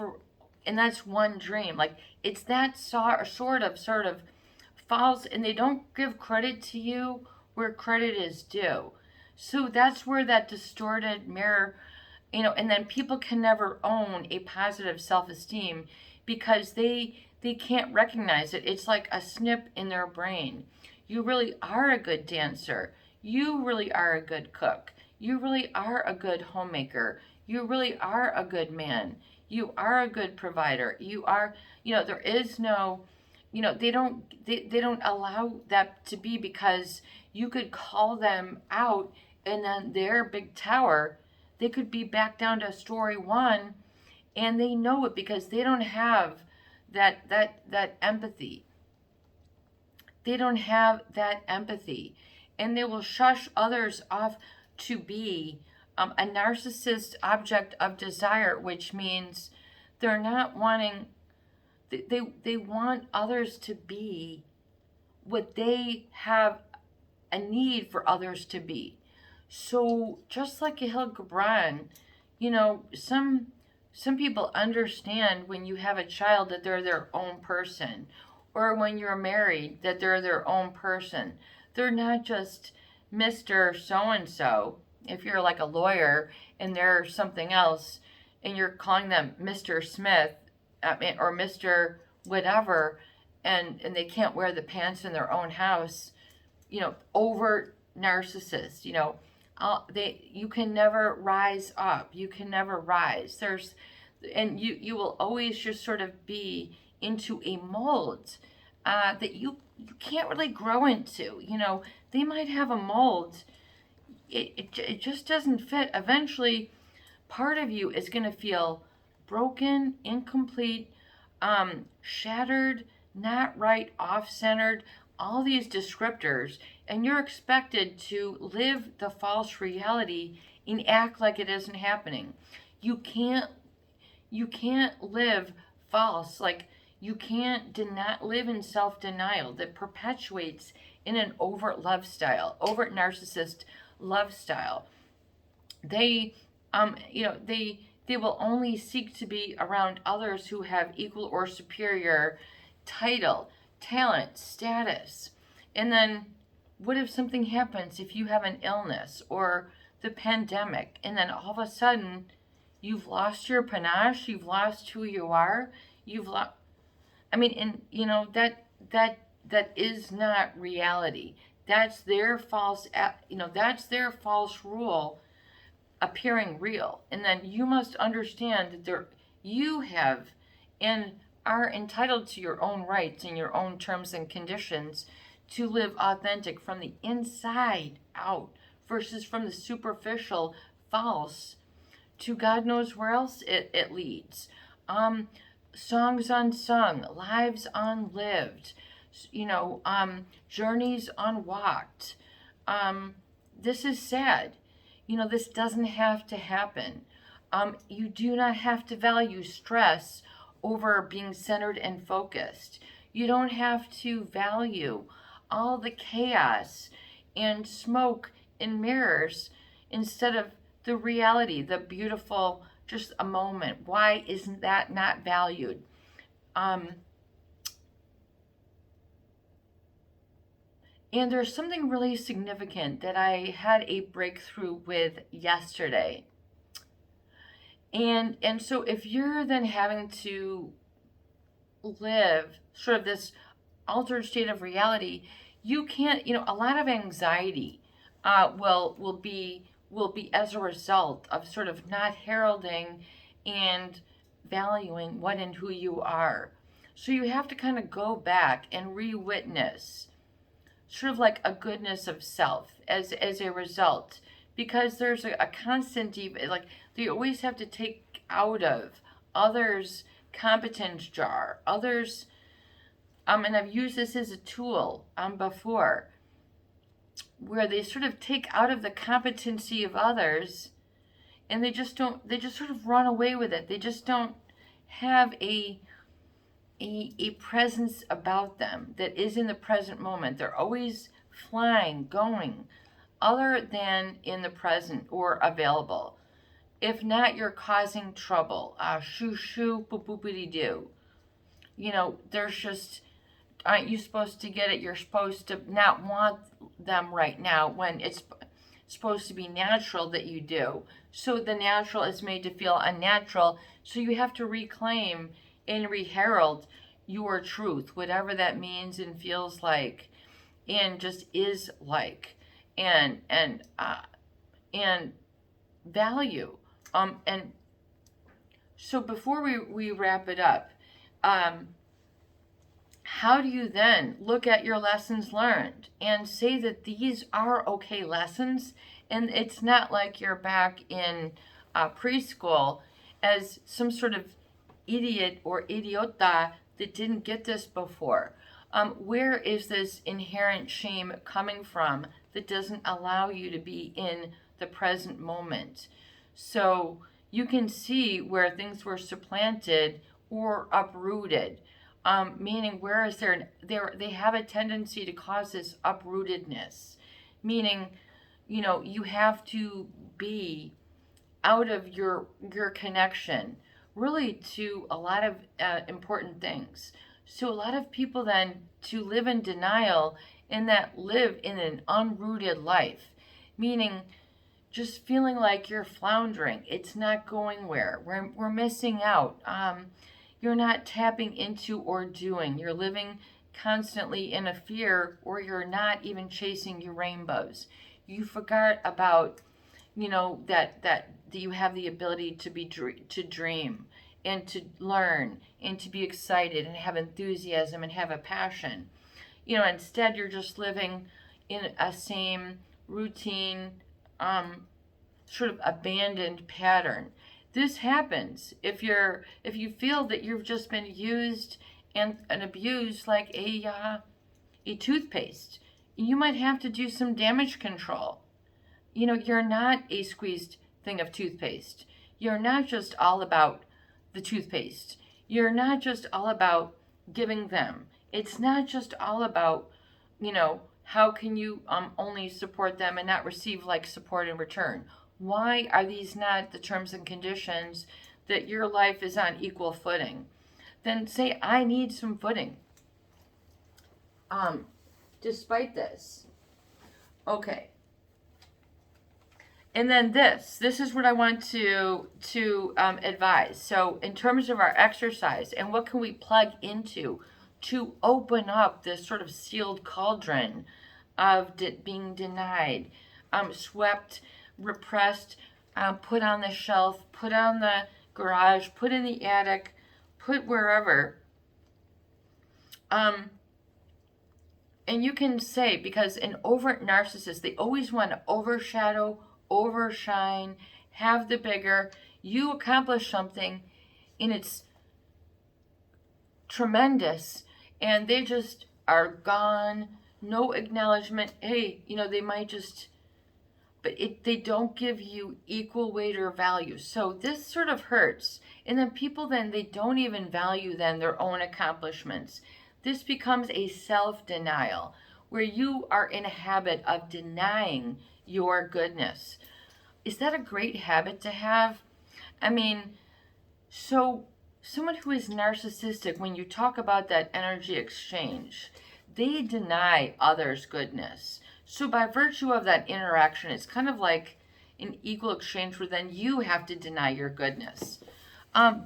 and that's one dream. Like, it's that sort of false, and they don't give credit to you where credit is due. So that's where that distorted mirror, and then people can never own a positive self-esteem because they can't recognize it. It's like a snip in their brain. You really are a good dancer. You really are a good cook. You really are a good homemaker. You really are a good man. You are a good provider. You are, there is no, they don't allow that to be, because you could call them out, and then their big tower, they could be back down to story one, and they know it because they don't have that empathy. They don't have that empathy, and they will shush others off to be a narcissist object of desire, which means they're not wanting, they want others to be what they have a need for others to be. So just like Kahlil Gibran, some people understand when you have a child that they're their own person, or when you're married that they're their own person. They're not just Mr. So-and-so. If you're like a lawyer and they're something else and you're calling them Mr. Smith, or Mr. whatever, and they can't wear the pants in their own house, overt narcissist, you can never rise up. You can never rise. And you will always just sort of be into a mold that you can't really grow into. They might have a mold. It just doesn't fit. Eventually, part of you is going to feel broken, incomplete, shattered, not right, off-centered, all these descriptors, and you're expected to live the false reality and act like it isn't happening. You can't live false. Like, you can't live in self-denial that perpetuates in an overt narcissist love style. They will only seek to be around others who have equal or superior title, talent, status. And then what if something happens, if you have an illness or the pandemic, and then all of a sudden you've lost your panache, you've lost who you are, that is not reality. That's their false rule appearing real. And then you must understand that you have and are entitled to your own rights and your own terms and conditions to live authentic from the inside out versus from the superficial false to God knows where else it leads. songs unsung, lives unlived, journeys unwalked. This is sad. This doesn't have to happen. You do not have to value stress over being centered and focused. You don't have to value all the chaos and smoke and mirrors instead of the reality, the beautiful, just a moment. Why isn't that not valued? And there's something really significant that I had a breakthrough with yesterday. And so if you're then having to live sort of this altered state of reality, you can't, a lot of anxiety will be as a result of sort of not heralding and valuing what and who you are. So you have to kind of go back and re-witness sort of like a goodness of self as a result, because there's a constant, like, you always have to take out of others' competence jar, others, and I've used this as a tool before, where they sort of take out of the competency of others, and they just sort of run away with it. They just don't have a presence about them that is in the present moment. They're always flying, going, other than in the present or available. If not, you're causing trouble. Shoo shoo, boop boopity doo. There's just, aren't you supposed to get it? You're supposed to not want them right now when it's supposed to be natural that you do. So the natural is made to feel unnatural. So you have to reclaim and reherald your truth, whatever that means and feels like, and just is like, and value. And so before we wrap it up, how do you then look at your lessons learned and say that these are okay lessons, and it's not like you're back in preschool as some sort of idiot or idiota that didn't get this before? Where is this inherent shame coming from that doesn't allow you to be in the present moment? So you can see where things were supplanted or uprooted, meaning where is they have a tendency to cause this uprootedness, meaning, you have to be out of your connection really to a lot of important things. So a lot of people then to live in denial and that live in an unrooted life, meaning just feeling like you're floundering. It's not going where. We're missing out. You're not tapping into or doing. You're living constantly in a fear, or you're not even chasing your rainbows. You forgot about, that you have the ability to dream and to learn and to be excited and have enthusiasm and have a passion. Instead you're just living in a same routine, sort of abandoned pattern. This happens if you feel that you've just been used and abused like a toothpaste. You might have to do some damage control. You're not a squeezed thing of toothpaste. You're not just all about the toothpaste. You're not just all about giving them. It's not just all about, how can you only support them and not receive like support in return? Why are these not the terms and conditions that your life is on equal footing? Then say, I need some footing. Despite this. Okay. And then this is what I want to advise. So in terms of our exercise and what can we plug into to open up this sort of sealed cauldron of being denied, swept, repressed, put on the shelf, put on the garage, put in the attic, put wherever. And you can say, because an overt narcissist, they always want to overshadow, overshine, have the bigger. You accomplish something, and it's tremendous, and they just are gone, no acknowledgement. Hey, they might just, but they don't give you equal weight or value. So this sort of hurts. And then people, then they don't even value then their own accomplishments. This becomes a self-denial where you are in a habit of denying your goodness. Is that a great habit to have? I mean, so someone who is narcissistic, when you talk about that energy exchange, they deny others' goodness. So by virtue of that interaction, it's kind of like an equal exchange where then you have to deny your goodness.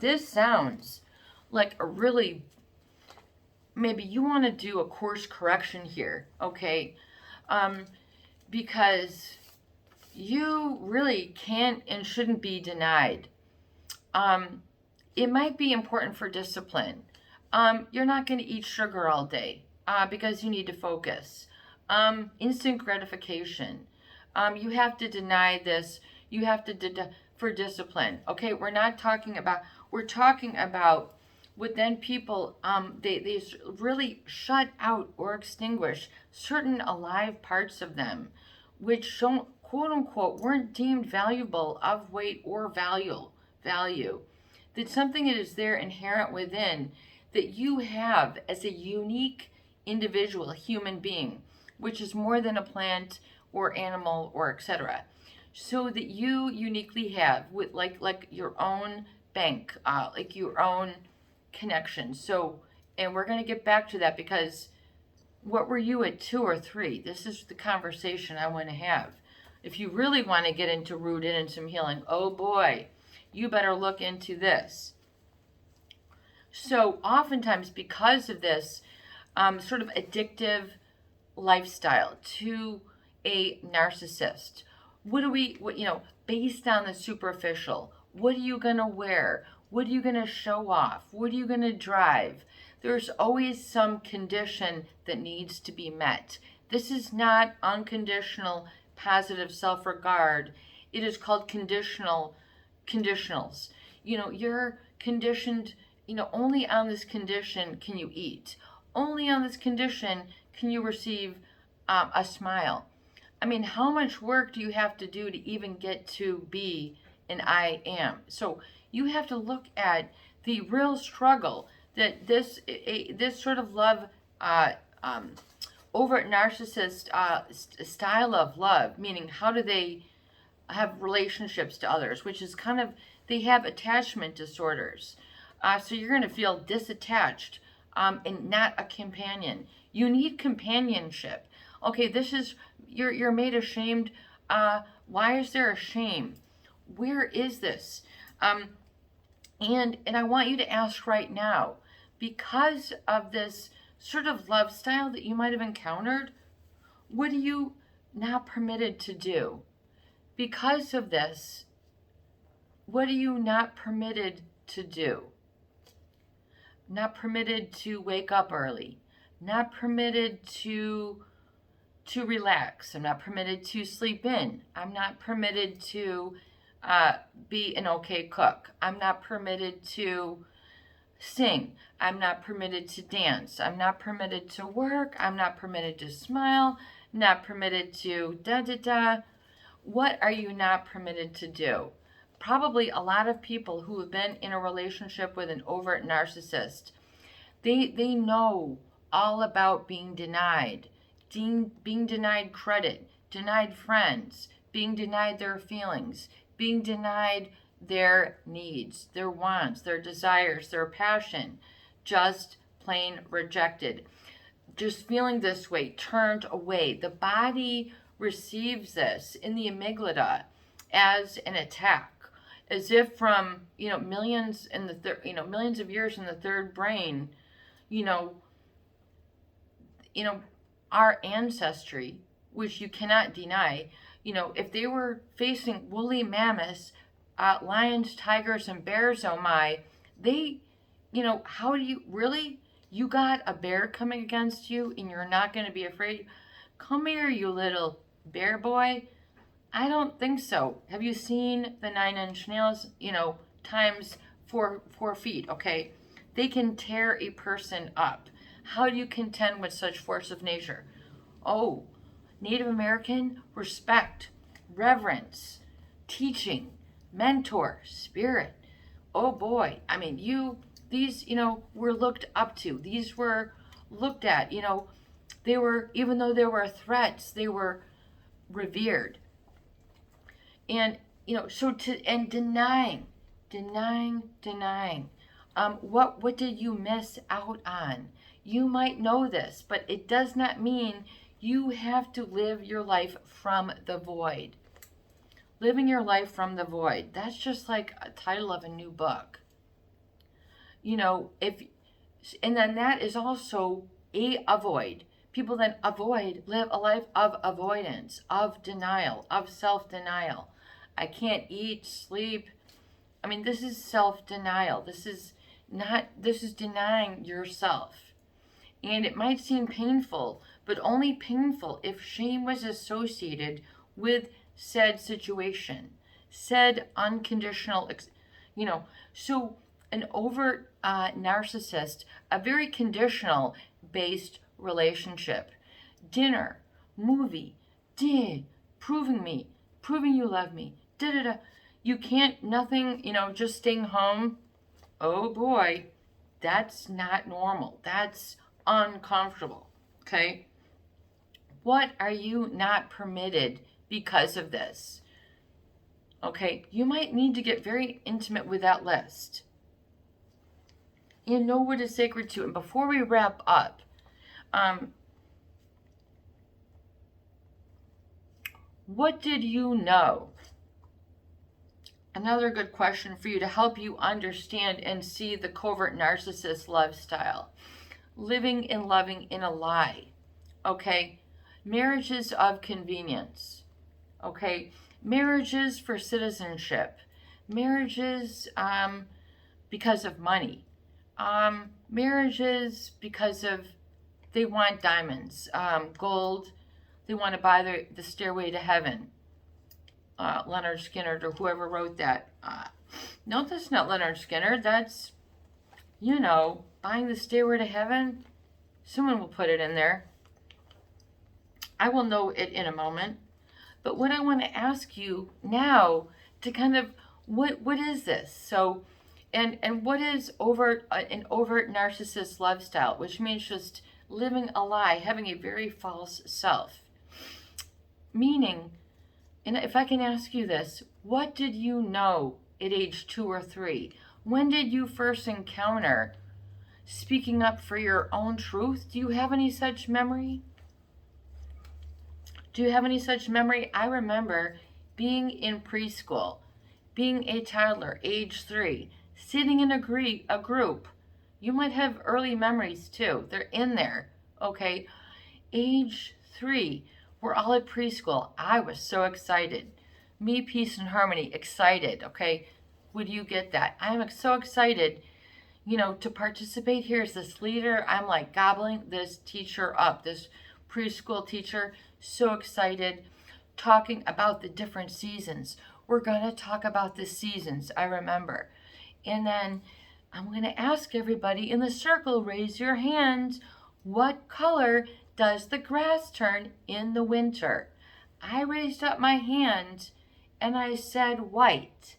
This sounds like a really, maybe you want to do a course correction here, okay? Because you really can't and shouldn't be denied. It might be important for discipline. You're not going to eat sugar all day because you need to focus. Instant gratification. You have to deny this. You have to for discipline. Okay, we're talking about what then people, they really shut out or extinguish certain alive parts of them, which don't, quote unquote, weren't deemed valuable of weight or value. That something that is there inherent within that you have as a unique individual, human being, which is more than a plant or animal or etc. So that you uniquely have with like your own bank, like your own connection. So, and we're going to get back to that because what were you at 2 or 3? This is the conversation I want to have. If you really want to get into rooted and some healing, oh boy, you better look into this. So oftentimes because of this sort of addictive lifestyle to a narcissist, based on the superficial, what are you going to wear? What are you going to show off? What are you going to drive? There's always some condition that needs to be met. This is not unconditional positive self-regard. It is called conditionals. You're conditioned, only on this condition can you eat. Only on this condition can you receive a smile. I mean, how much work do you have to do to even get to be an I am? So you have to look at the real struggle that this sort of love, overt narcissist style of love, meaning how do they have relationships to others, which is kind of, they have attachment disorders. So you're going to feel disattached and not a companion. You need companionship. Okay, this is, you're made ashamed. Why is there a shame? Where is this? And I want you to ask right now, because of this sort of love style that you might have encountered, what are you not permitted to do? Because of this, what are you not permitted to do? Not permitted to wake up early. Not permitted to relax. I'm not permitted to sleep in. I'm not permitted to be an okay cook. I'm not permitted to sing. I'm not permitted to dance. I'm not permitted to work. I'm not permitted to smile. Not permitted to da-da-da. What are you not permitted to do? Probably a lot of people who have been in a relationship with an overt narcissist, they know all about being denied, being denied credit, denied friends, being denied their feelings, being denied their needs, their wants, their desires, their passion, just plain rejected. Just feeling this way, turned away. The body receives this in the amygdala as an attack, as if from millions in the millions of years in the third brain, our ancestry, which you cannot deny, if they were facing woolly mammoths, lions, tigers, and bears, oh my, they, how do you really? You got a bear coming against you and you're not going to be afraid? Come here, you little bear boy. I don't think so. Have you seen the 9-inch nails, times 4 feet, okay? They can tear a person up. How do you contend with such force of nature? Oh, Native American, respect, reverence, teaching, mentor, spirit. Oh boy, I mean, these, were looked up to. These were looked at, they were, even though there were threats, they were revered. And, and denying. What did you miss out on? You might know this, but it does not mean you have to live your life from the void. Living your life from the void. That's just like a title of a new book. And then that is also a avoid. People then live a life of avoidance, of denial, of self-denial. I can't eat, sleep. I mean, this is self-denial. This is denying yourself. And it might seem painful, but only painful if shame was associated with said situation, said unconditional, so an overt narcissist, a very conditional based relationship. Dinner, movie, proving you love me, da-da-da. You can't, nothing, just staying home. Oh boy, that's not normal. That's uncomfortable, okay? What are you not permitted because of this? Okay, you might need to get very intimate with that list. You know what is sacred to. And before we wrap up, what did you know? Another good question for you to help you understand and see the covert narcissist lifestyle. Living and loving in a lie. Okay? Marriages of convenience. Okay? Marriages for citizenship. Marriages because of money. Marriages because of they want diamonds, gold. They want to buy the Stairway to Heaven. Leonard Skinner or whoever wrote that. No, that's not Leonard Skinner. That's, buying the Stairway to Heaven. Someone will put it in there. I will know it in a moment. But what I want to ask you now to kind of, what is this? So, and what is an overt narcissist lifestyle, which means just living a lie, having a very false self. Meaning, and if I can ask you this, what did you know at age 2 or 3? When did you first encounter speaking up for your own truth? Do you have any such memory? I remember being in preschool, being a toddler, age 3, sitting in a group. You might have early memories too. They're in there, okay? Age 3. We're all at preschool. I was so excited. Me, peace, and harmony, excited, okay? Would you get that? I'm so excited, to participate here as this leader. I'm like gobbling this teacher up, this preschool teacher, so excited, talking about the different seasons. We're going to talk about the seasons, I remember. And then I'm going to ask everybody in the circle, raise your hands. What color does the grass turn in the winter? I raised up my hand and I said white.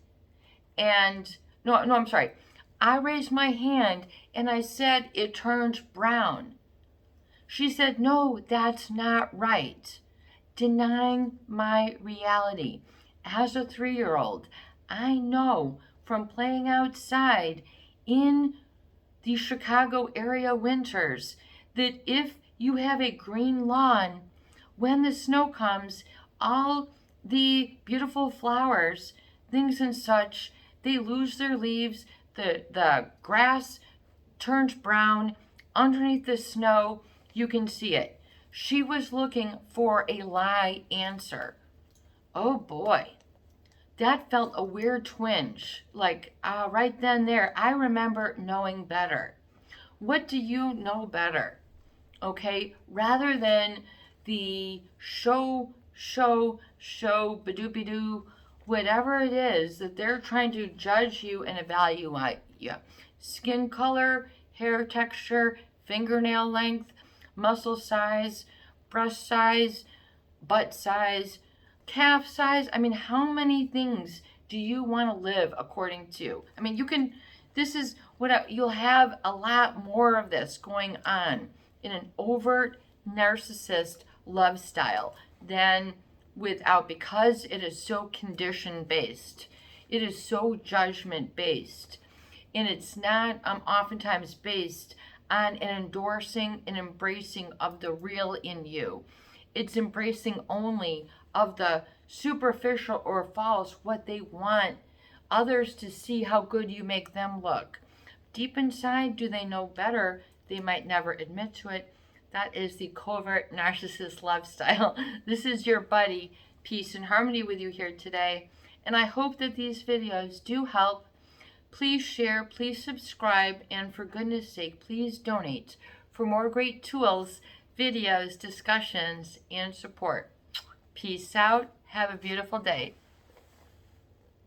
And I'm sorry. I raised my hand and I said it turns brown. She said, no, that's not right. Denying my reality. As a 3-year-old, I know from playing outside in the Chicago area winters that if you have a green lawn, when the snow comes, all the beautiful flowers, things and such, they lose their leaves, the grass turns brown, underneath the snow, you can see it. She was looking for a lie answer. Oh boy, that felt a weird twinge. Like right then there, I remember knowing better. What do you know better? Okay, rather than the show, ba-doop-be-doo, whatever it is that they're trying to judge you and evaluate you. skin color, hair texture, fingernail length, muscle size, breast size, butt size, calf size. I mean, how many things do you want to live according to? I mean, you can, this is what you'll have a lot more of this going on in an overt narcissist love style than without, because it is so condition based. It is so judgment based. And it's not oftentimes based on an endorsing and embracing of the real in you. It's embracing only of the superficial or false, what they want others to see how good you make them look. Deep inside, do they know better? They might never admit to it. That is the covert narcissist love style. This is your buddy, Peace and Harmony, with you here today. And I hope that these videos do help. Please share, please subscribe, and for goodness sake, please donate for more great tools, videos, discussions, and support. Peace out. Have a beautiful day.